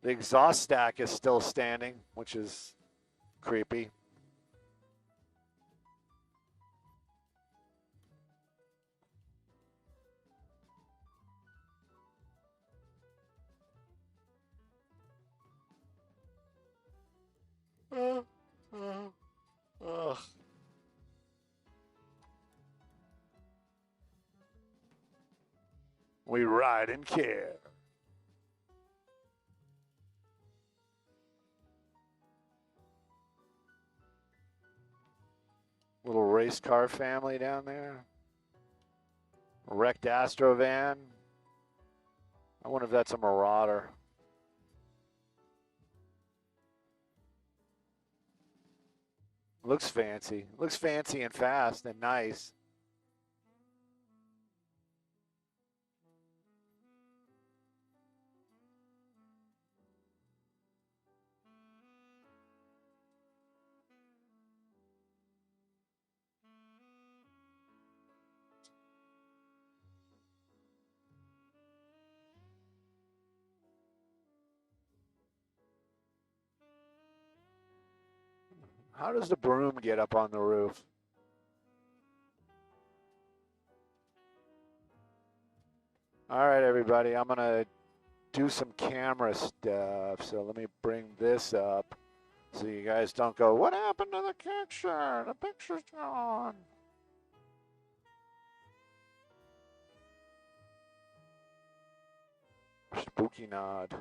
the exhaust stack is still standing, which is creepy. Ugh. We ride and care. Little race car family down there. Wrecked Astro van. I wonder if that's a Marauder. Looks fancy. Looks fancy and fast and nice. How does the broom get up on the roof? All right, everybody, I'm going to do some camera stuff. So let me bring this up so you guys don't go, what happened to the picture? The picture's gone. Spooky nod.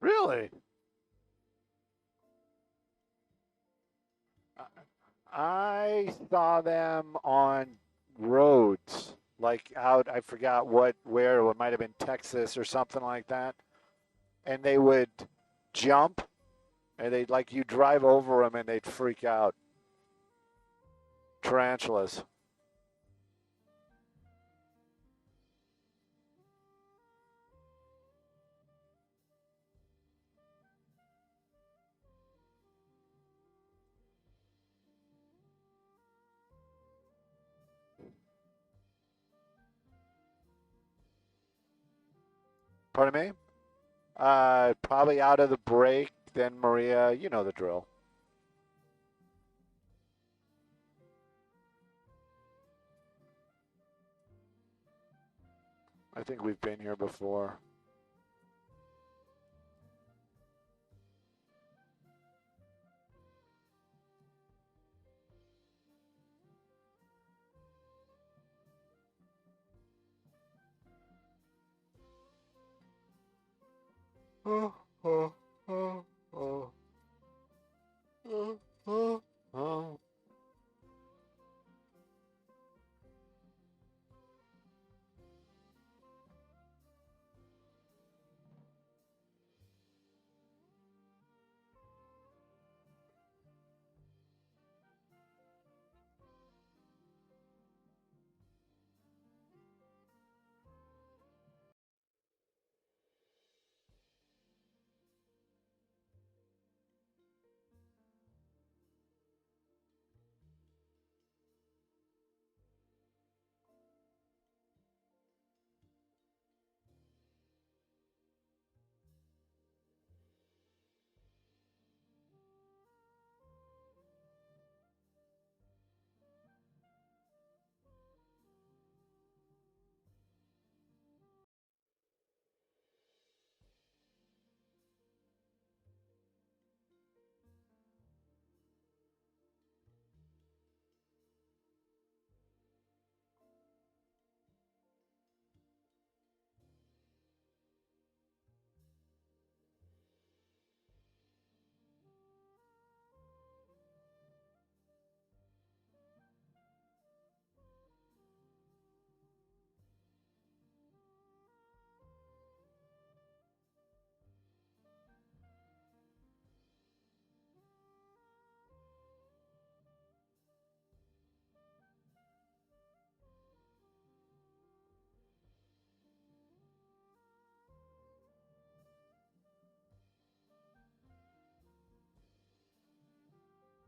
Really? I saw them on roads, like out, I forgot where, it might have been Texas or something like that. And they would jump, and they'd, like, you drive over them and they'd freak out. Tarantulas. Pardon me? Probably out of the break, then Maria, you know the drill. I think we've been here before. Oh, oh, oh, oh, oh, oh, oh.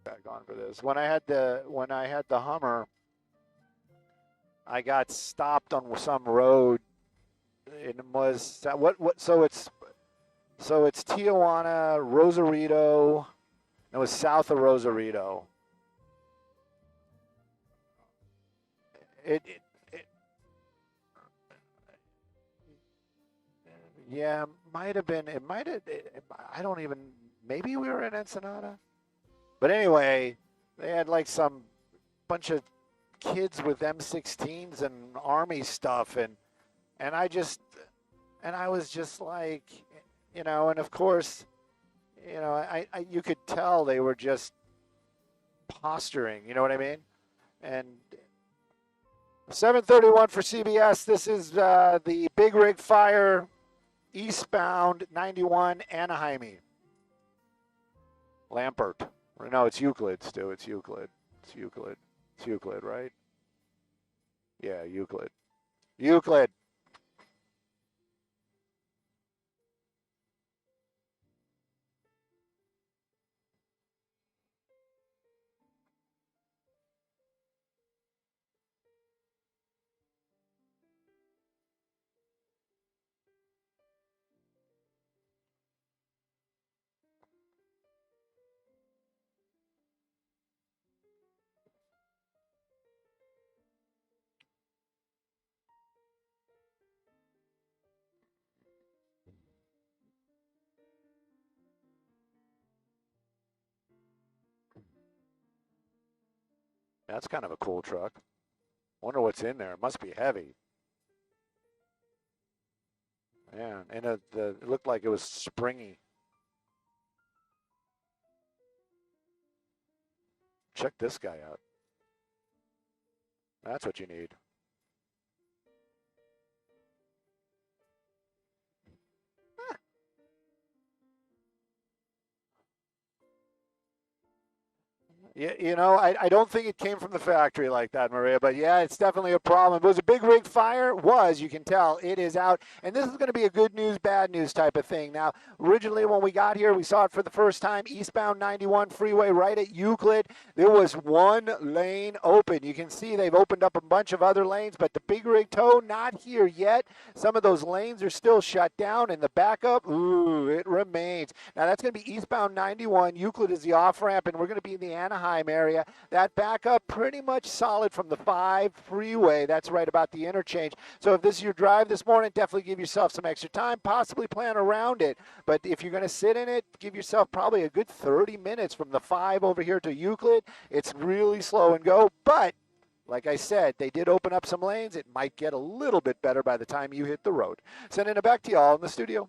Back on for this. When I had the Hummer, I got stopped on some road. It was what? So it's Tijuana, Rosarito. It was south of Rosarito. It, it, it yeah, might have been. It might have. I don't even. Maybe we were in Ensenada. But anyway, they had like some bunch of kids with M16s and army stuff, and I was just like, and of course, I you could tell they were just posturing. You know what I mean? And 7:31 for CBS. This is the Big Rig Fire eastbound 91 Anaheim. Lampert. No, it's Euclid, Stu. It's Euclid. It's Euclid. It's Euclid, right? Yeah, Euclid. Euclid. That's kind of a cool truck. Wonder what's in there. It must be heavy. Yeah, and it looked like it was springy. Check this guy out. That's what you need. Yeah, you know, I don't think it came from the factory like that, Maria, but yeah, it's definitely a problem. It was a big rig fire. Was, you can tell, it is out. And this is going to be a good news, bad news type of thing. Now, originally when we got here, we saw it for the first time, eastbound 91 freeway right at Euclid. There was one lane open. You can see they've opened up a bunch of other lanes, but the big rig tow, not here yet. Some of those lanes are still shut down, and the backup, ooh, it remains. Now, that's going to be eastbound 91. Euclid is the off-ramp, and we're going to be in the Anaheim area. That backup pretty much solid from the 5 freeway. That's right about the interchange. So if this is your drive this morning, definitely give yourself some extra time, possibly plan around it. But if you're going to sit in it, give yourself probably a good 30 minutes from the 5 over here to Euclid. It's really slow and go, but like I said, they did open up some lanes. It might get a little bit better by the time you hit the road. Sending it back to y'all in the studio.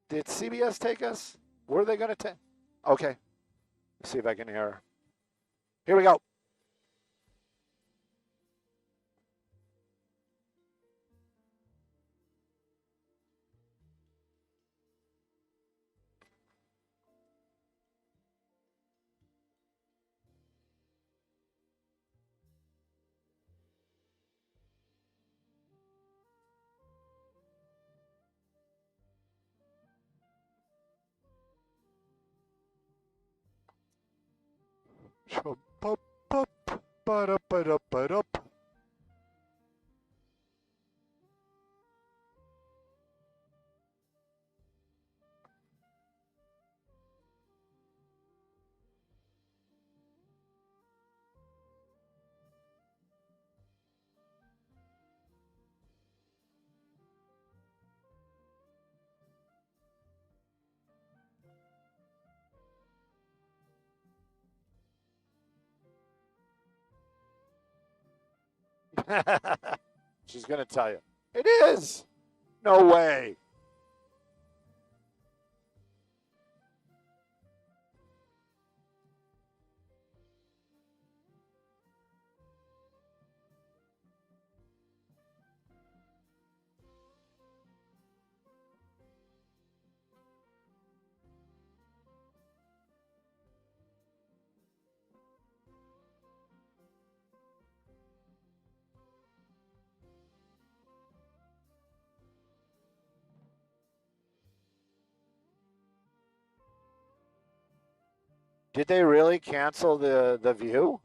Did CBS take us? Were they going to take? Okay. Let's see if I can hear her. Here we go. She's going to tell you. It is. No way. Did they really cancel the view?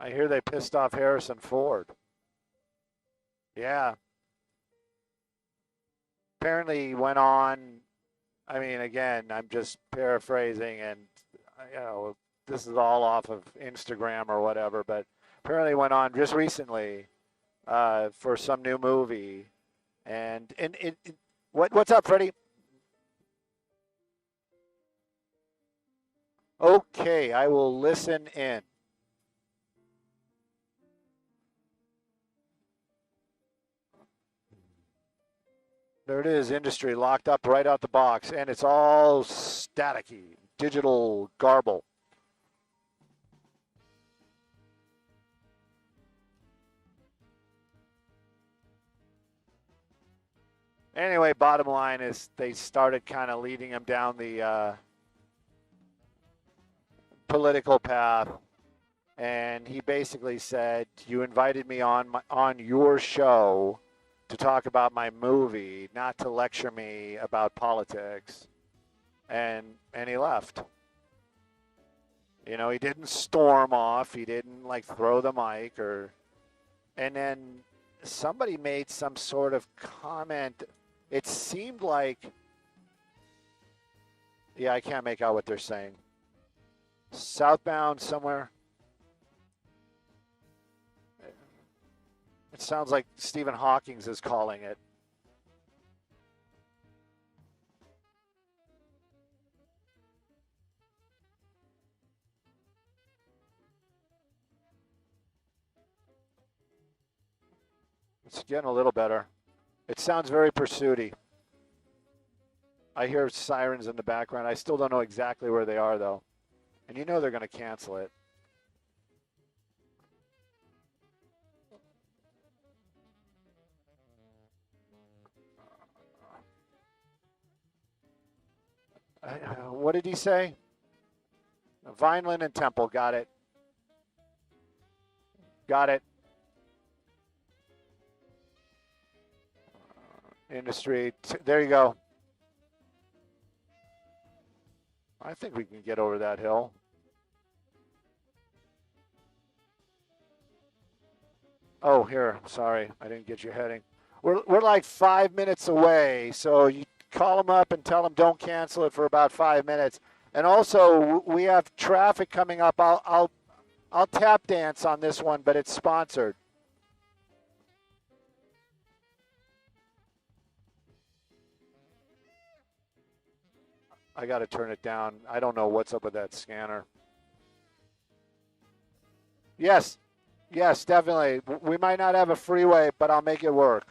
I hear they pissed off Harrison Ford. Yeah. Apparently he went on, I mean, again, I'm just paraphrasing, and, you know, this is all off of Instagram or whatever, but apparently went on just recently for some new movie. And what's up, Freddie? Okay, I will listen in. There it is, industry locked up right out the box, and it's all staticky, digital garble. Anyway, bottom line is they started kind of leading him down the political path, and he basically said, "You invited me on your show to talk about my movie, not to lecture me about politics," and he left. You know, he didn't storm off. He didn't like throw the mic or, and then somebody made some sort of comment. It seemed like, yeah, I can't make out what they're saying. Southbound somewhere. It sounds like Stephen Hawking's is calling it. It's getting a little better. It sounds very pursuity. I hear sirens in the background. I still don't know exactly where they are, though. And you know they're going to cancel it. What did he say? Vineland and Temple. Got it. Got it. Industry. There you go. I think we can get over that hill. Oh, here. Sorry, I didn't get your heading. We're like 5 minutes away, so you call them up and tell them don't cancel it for about 5 minutes. And also, we have traffic coming up. I'll tap dance on this one, but it's sponsored. I got to turn it down. I don't know what's up with that scanner. Yes, yes, definitely. We might not have a freeway, but I'll make it work.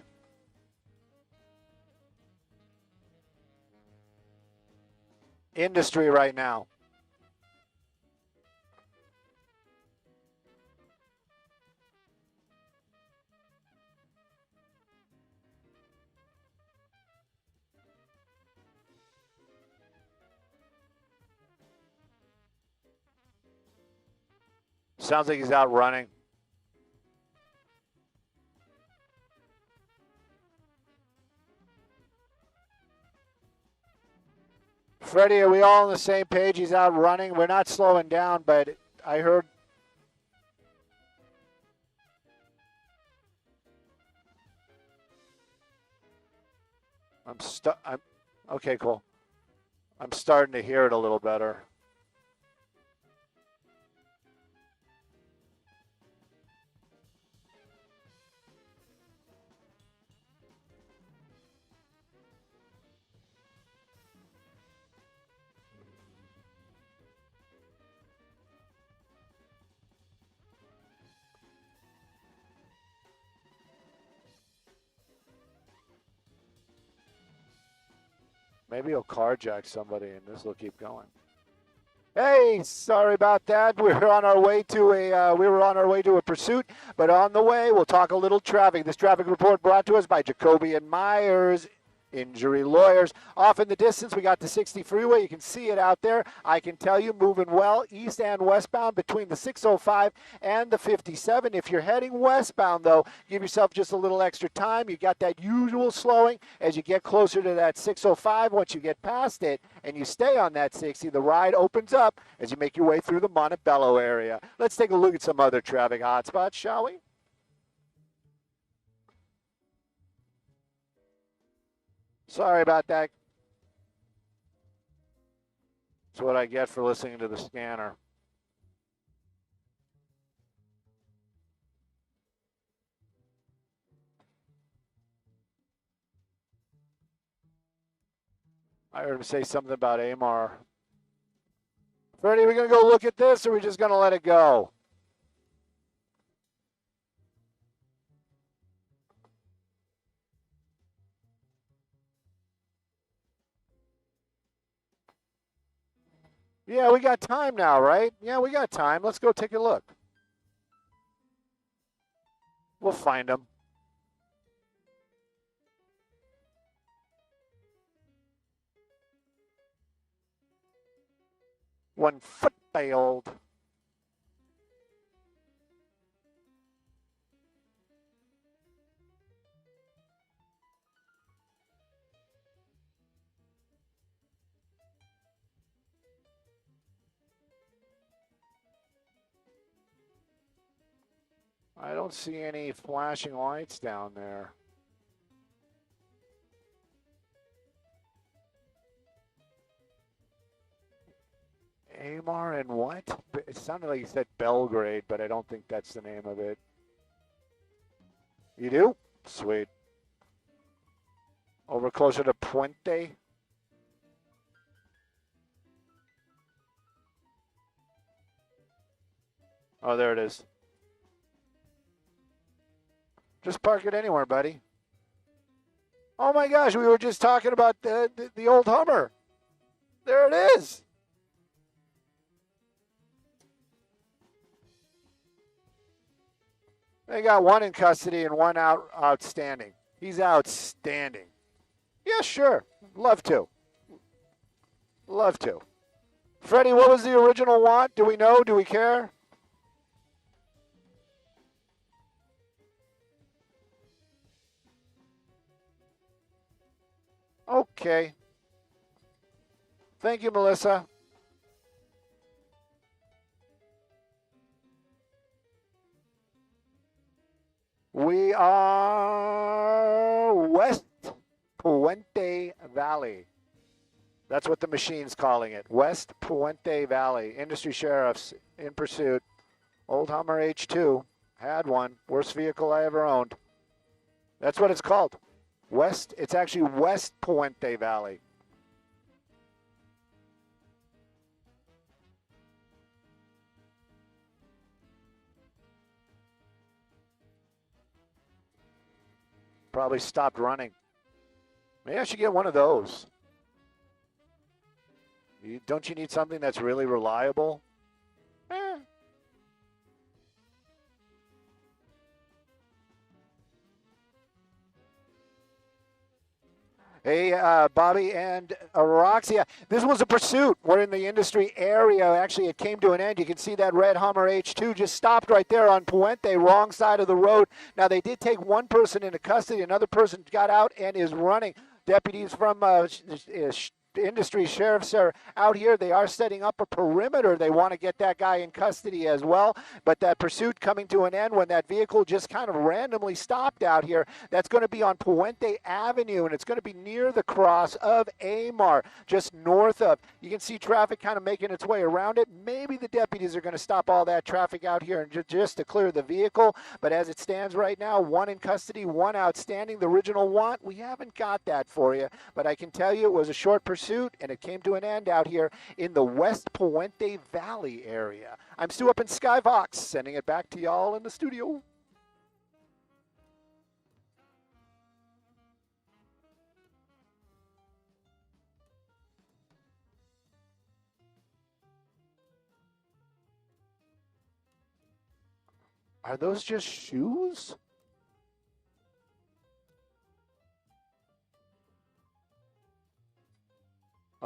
Industry right now. Sounds like he's out running. Freddie, are we all on the same page? He's out running. We're not slowing down, but I heard. I'm okay, cool. I'm starting to hear it a little better. Maybe he'll carjack somebody and this will keep going. Hey, sorry about that. We were on our way to a pursuit, but on the way we'll talk a little traffic. This traffic report brought to us by Jacoby and Myers Injury Lawyers. Off in the distance, we got the 60 freeway. You can see it out there. I can tell you, moving well east and westbound between the 605 and the 57. If you're heading westbound, though, give yourself just a little extra time. You got that usual slowing as you get closer to that 605. Once you get past it and you stay on that 60, the ride opens up as you make your way through the Montebello area. Let's take a look at some other traffic hotspots, shall we? Sorry about that. That's what I get for listening to the scanner. I heard him say something about Amar. Freddie, we going to go look at this, or are we just going to let it go? Yeah, we got time now, right? Yeah, we got time. Let's go take a look. We'll find them. One foot failed. I don't see any flashing lights down there. Amar and what? It sounded like you said Belgrade, but I don't think that's the name of it. You do? Sweet. Over closer to Puente. Oh, there it is. Just park it anywhere, buddy. Oh my gosh, we were just talking about the old Hummer. There it is. They got one in custody and one outstanding. He's outstanding. Yeah, sure. Love to. Love to. Freddie, what was the original want? Do we know? Do we care? Okay. Thank you, Melissa. We are West Puente Valley. That's what the machine's calling it. West Puente Valley. Industry sheriffs in pursuit. Old Hummer H2. Had one. Worst vehicle I ever owned. That's what it's called. West. It's actually West Puente Valley. Probably stopped running. Maybe I should get one of those. Don't you need something that's really reliable? Hey, Bobby and Roxy. This was a pursuit. We're in the industry area. Actually, it came to an end. You can see that red Hummer H2 just stopped right there on Puente, wrong side of the road. Now, they did take one person into custody. Another person got out and is running. Deputies from industry sheriffs are out here. They are setting up a perimeter. They want to get that guy in custody as well. But that pursuit coming to an end when that vehicle just kind of randomly stopped out here. That's going to be on Puente Avenue, and it's going to be near the cross of Amar, just north of. You can see traffic kind of making its way around it. Maybe the deputies are going to stop all that traffic out here and just to clear the vehicle. But as it stands right now, one in custody, one outstanding. The original want, we haven't got that for you. But I can tell you it was a short pursuit. And it came to an end out here in the West Puente Valley area. I'm Stu up in Skyvox, sending it back to y'all in the studio. Are those just shoes?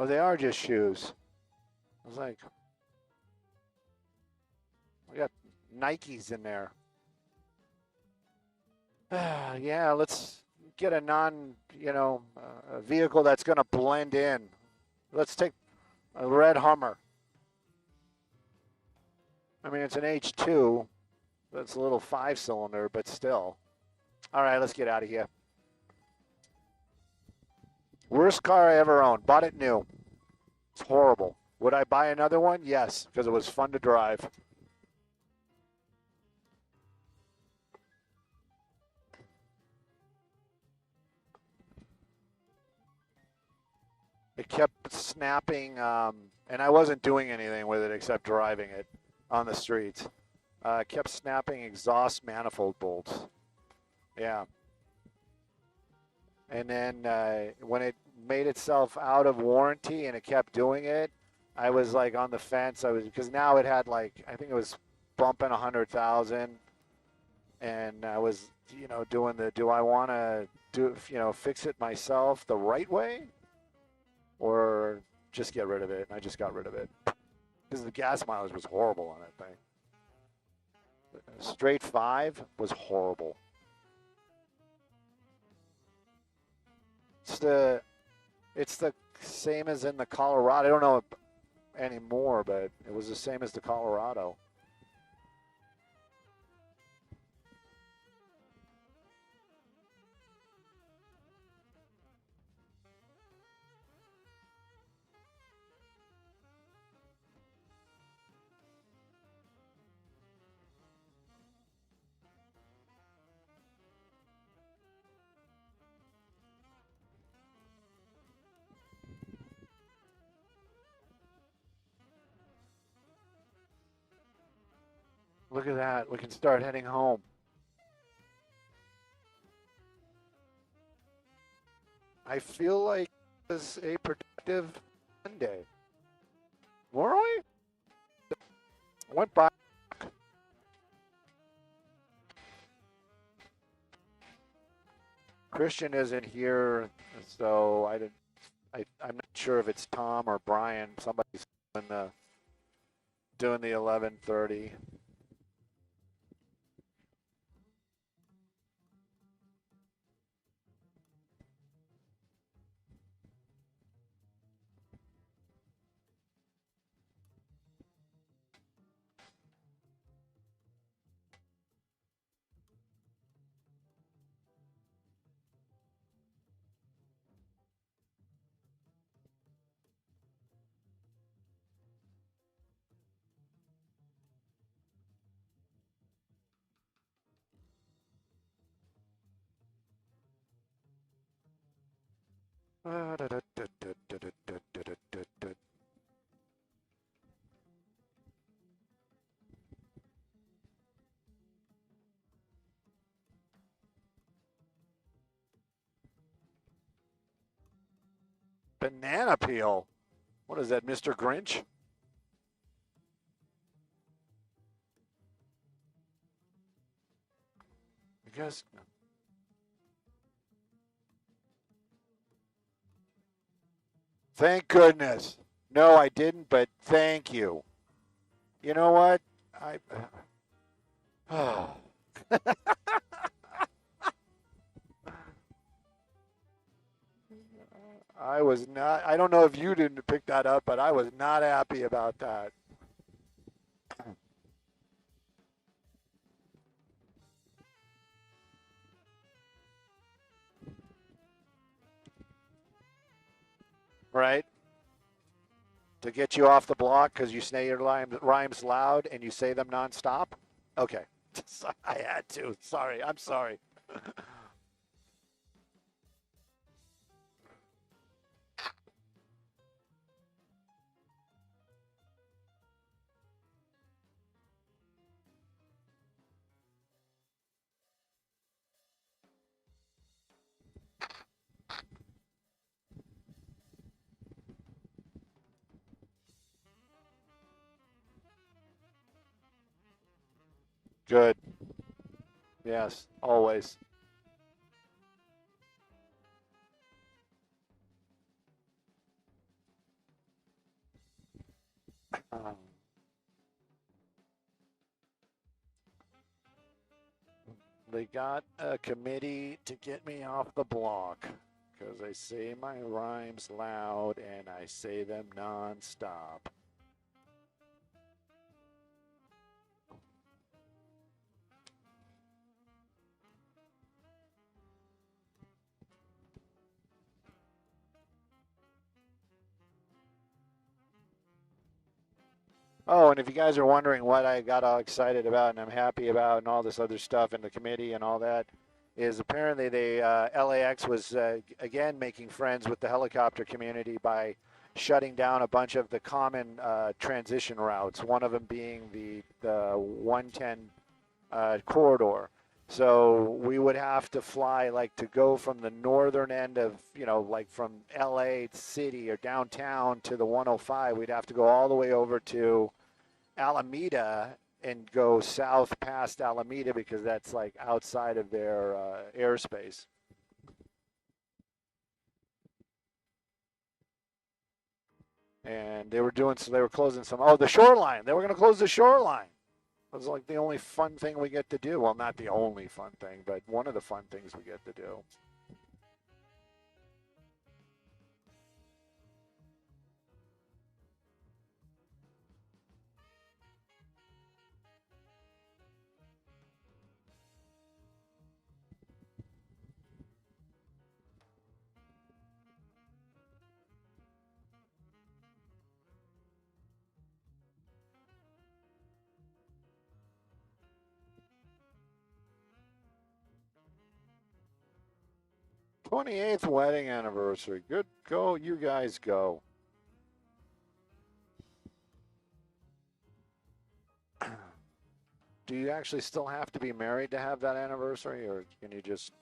Oh, they are just shoes. I was like, we got Nikes in there. Yeah, let's get a a vehicle that's going to blend in. Let's take a red Hummer. I mean, it's an H2. That's a little 5-cylinder, but still. All right, let's get out of here. Worst car I ever owned. Bought it new. It's horrible. Would I buy another one? Yes, because it was fun to drive. It kept snapping, and I wasn't doing anything with it except driving it on the streets. Kept snapping exhaust manifold bolts. Yeah. And then when it made itself out of warranty and it kept doing it, I was like on the fence. Because now it had I think it was bumping 100,000, and I was doing do I want to fix it myself the right way, or just get rid of it? And I just got rid of it because the gas mileage was horrible on that thing. Straight 5 was horrible. It's the same as in the Colorado. I don't know anymore, but it was the same as the Colorado. Look at that. We can start heading home. I feel like this is a productive Monday. Were we? Went by. Christian isn't here, so I'm not sure if it's Tom or Brian. Somebody's doing the 11:30. Banana peel. What is that, Mr. Grinch? I guess. Thank goodness. No, I didn't, but thank you. You know what? I was not. I don't know if you didn't pick that up, but I was not happy about that. Right? To get you off the block because you say your rhymes loud and you say them nonstop? Okay. I had to. Sorry. I'm sorry. Good. Yes, always. Um, they got a committee to get me off the block because I say my rhymes loud and I say them nonstop. Oh, and if you guys are wondering what I got all excited about and I'm happy about and all this other stuff in the committee and all that, is apparently they LAX was again making friends with the helicopter community by shutting down a bunch of the common transition routes. One of them being the 110 corridor. So we would have to fly like to go from the northern end of, like from LA City or downtown to the 105. We'd have to go all the way over to Alameda and go south past Alameda because that's like outside of their airspace. And they were doing, so they were closing some, the shoreline. They were going to close the shoreline. It was like the only fun thing we get to do. Well, not the only fun thing, but one of the fun things we get to do. 28th wedding anniversary. Good. Go. You guys go. do you actually still have to be married to have that anniversary, or can you just?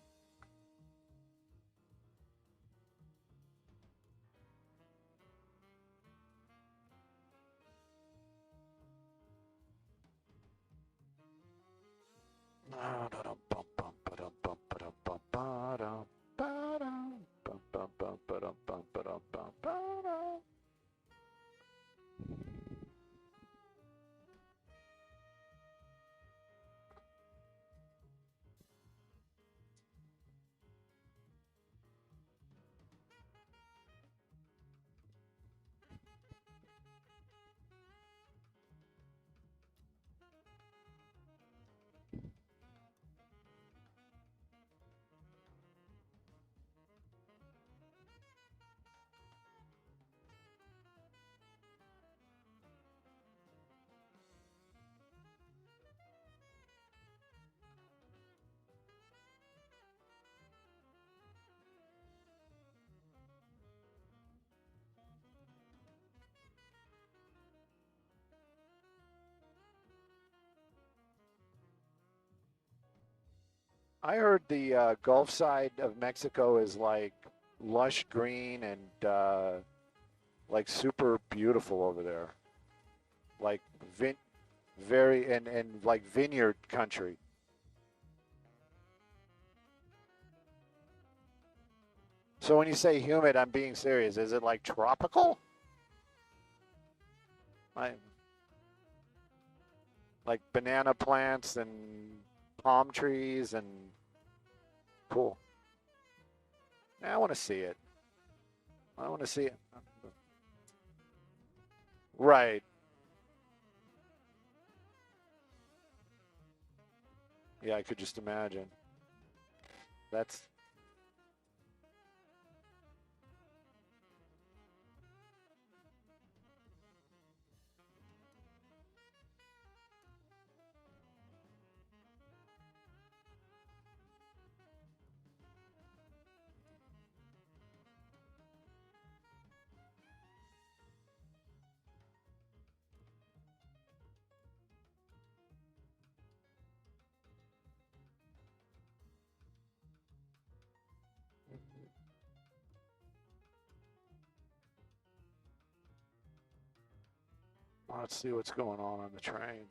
I heard the Gulf side of Mexico is like lush green and like super beautiful over there, like very and like vineyard country. So when you say humid, I'm being serious. Is it like tropical? I, like banana plants and palm trees and cool. I want to see it. I want to see it. Right. Yeah, I could just imagine. That's let's see what's going on the train.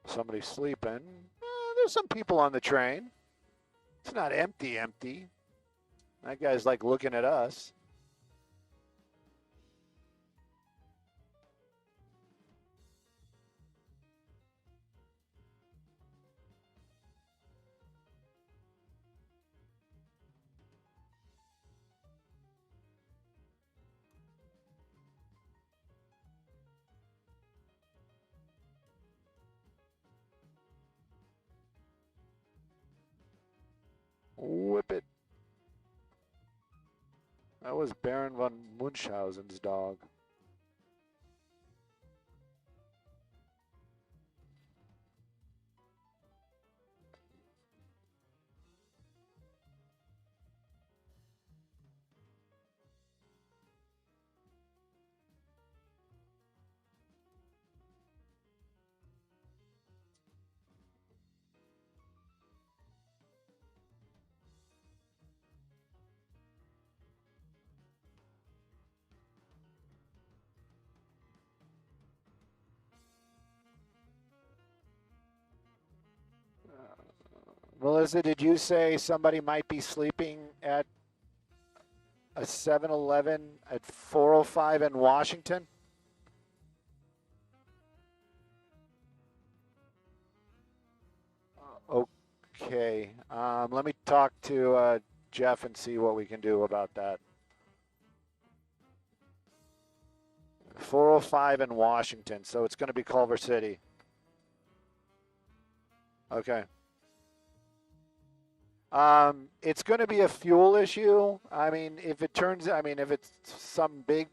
Somebody's sleeping. There's some people on the train. It's not empty, empty. That guy's like looking at us. Whip it. That was Baron von Munchausen's dog. Melissa, did you say somebody might be sleeping at a 7-Eleven at 405 in Washington? Okay. Let me talk to Jeff and see what we can do about that. 405 in Washington, so it's going to be Culver City. Okay. It's going to be a fuel issue. I mean, if it's some big,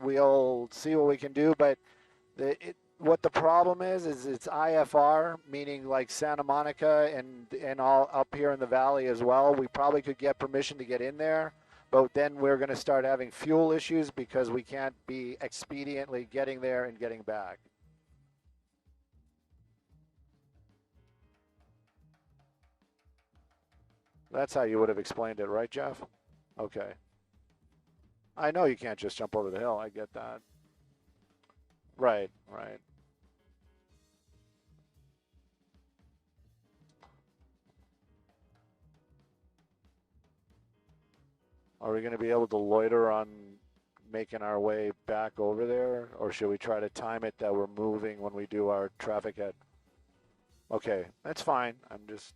we'll see what we can do. But what the problem is it's IFR, meaning like Santa Monica and all up here in the valley as well. We probably could get permission to get in there, but then we're going to start having fuel issues because we can't be expediently getting there and getting back. That's how you would have explained it, right, Jeff? Okay. I know you can't just jump over the hill. I get that. Right, right. Are we going to be able to loiter on making our way back over there? Or should we try to time it that we're moving when we do our traffic head? Okay, that's fine. I'm just,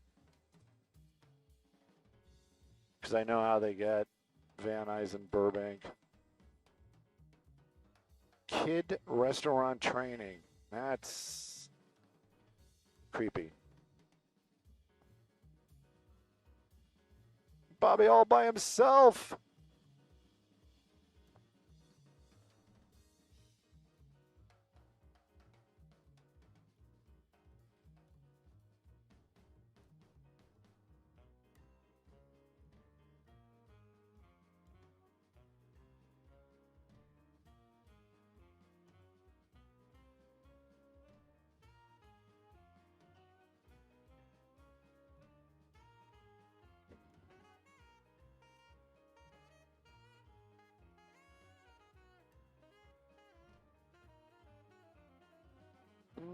because I know how they get Van Nuys and Burbank. Kid restaurant training. That's creepy. Bobby all by himself.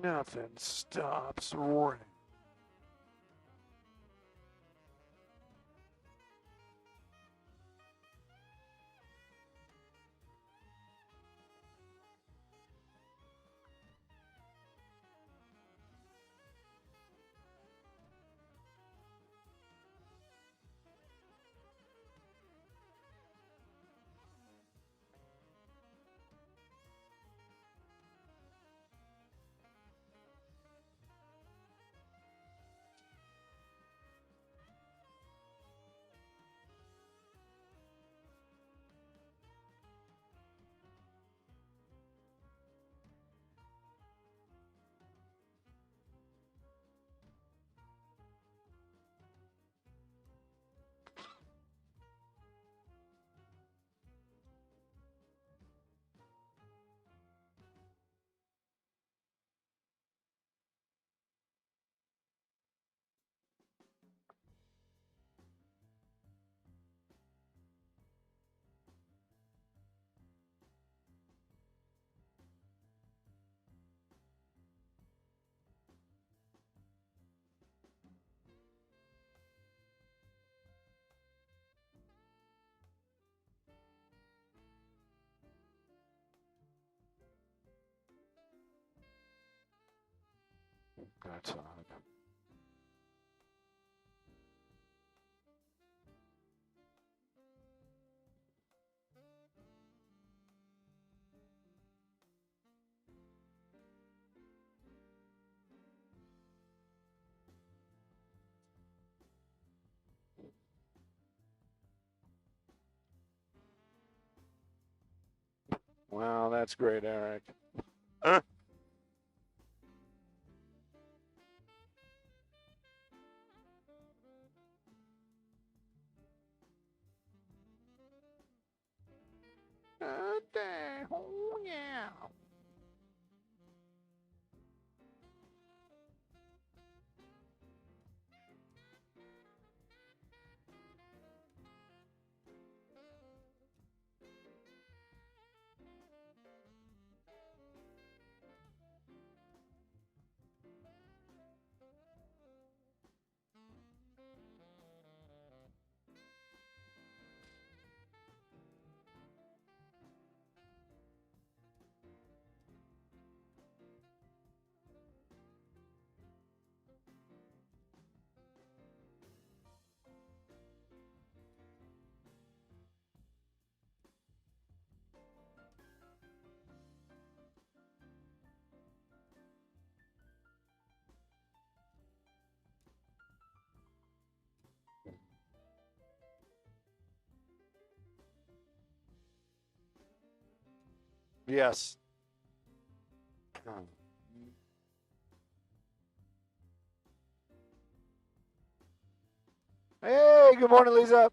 Nothing stops running. That's odd. Wow, that's great, Eric. Good day. Oh, yeah. Yes. Hey, good morning, Lisa.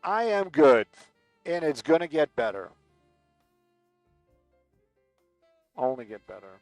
I am good, and it's going to get better. Only get better.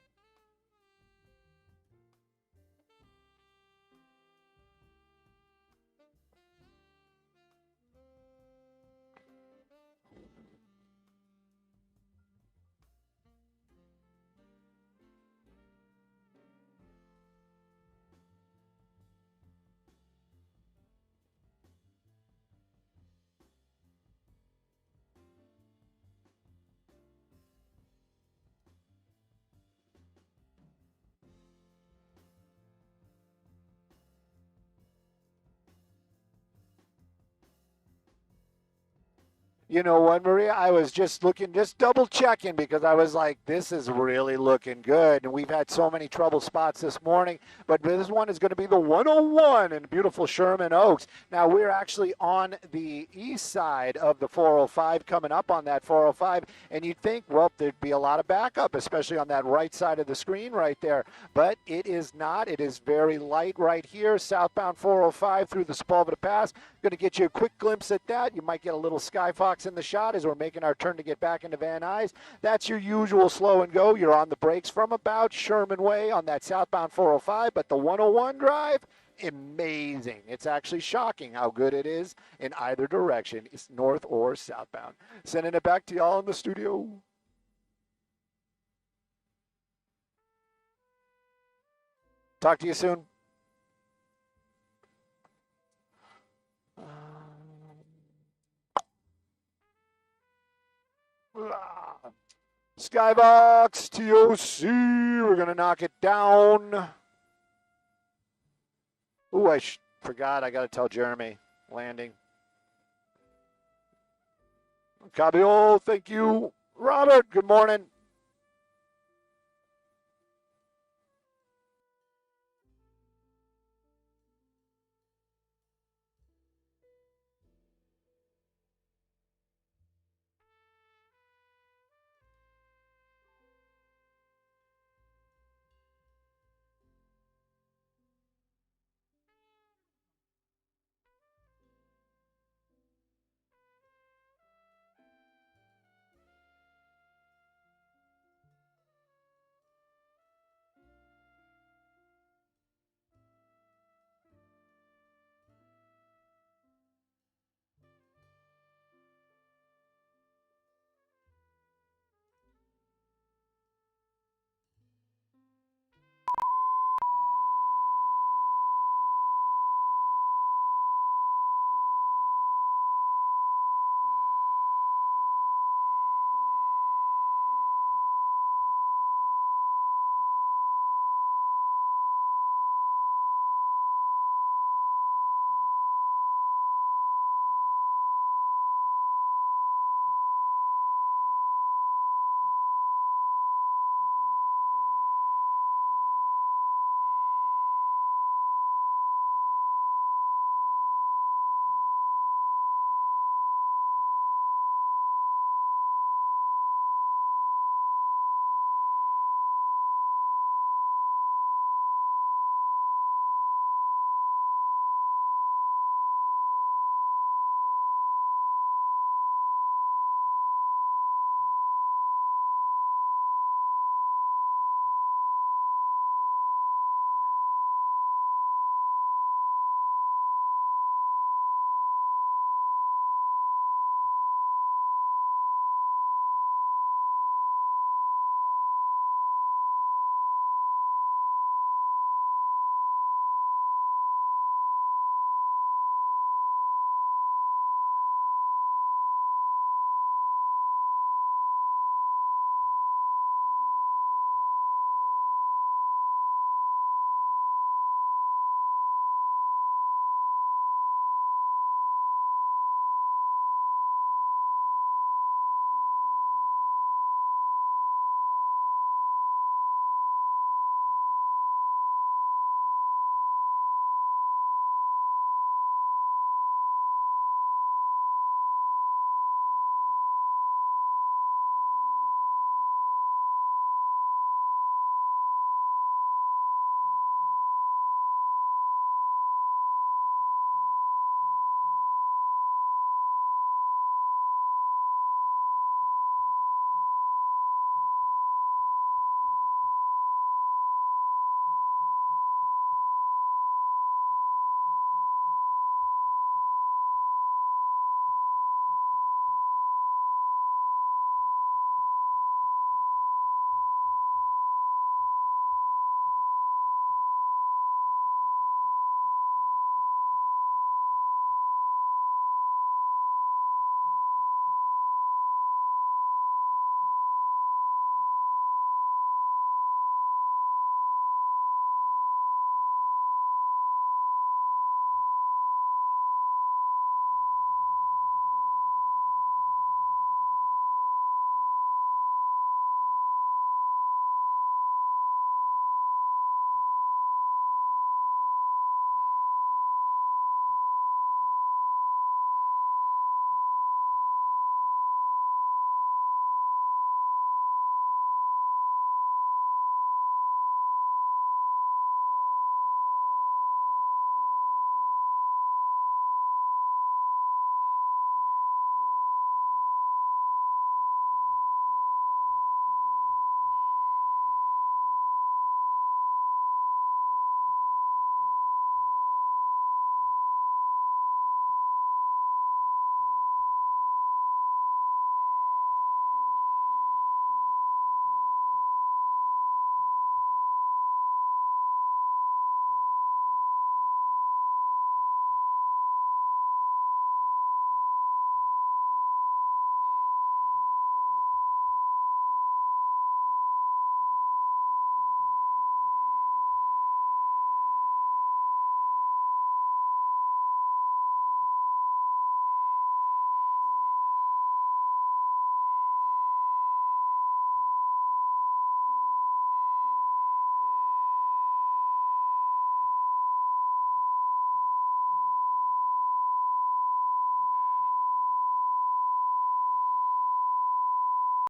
You know what, Maria? I was just looking, just double checking because I was like, this is really looking good. And we've had so many trouble spots this morning, but this one is going to be the 101 in beautiful Sherman Oaks. Now, we're actually on the east side of the 405, coming up on that 405. And you'd think, well, there'd be a lot of backup, especially on that right side of the screen right there. But it is not. It is very light right here, southbound 405 through the Sepulveda Pass. Going to get you a quick glimpse at that. You might get a little Skyfox in the shot as we're making our turn to get back into Van Nuys. That's your usual slow and go. You're on the brakes from about Sherman Way on that southbound 405, but the 101 drive, amazing. It's actually shocking how good it is in either direction. It's north or southbound. Sending it back to y'all in the studio. Talk to you soon. Skybox, TOC, we're going to knock it down. Ooh, I forgot. I got to tell Jeremy. Landing. Cabio, thank you. Robert, good morning.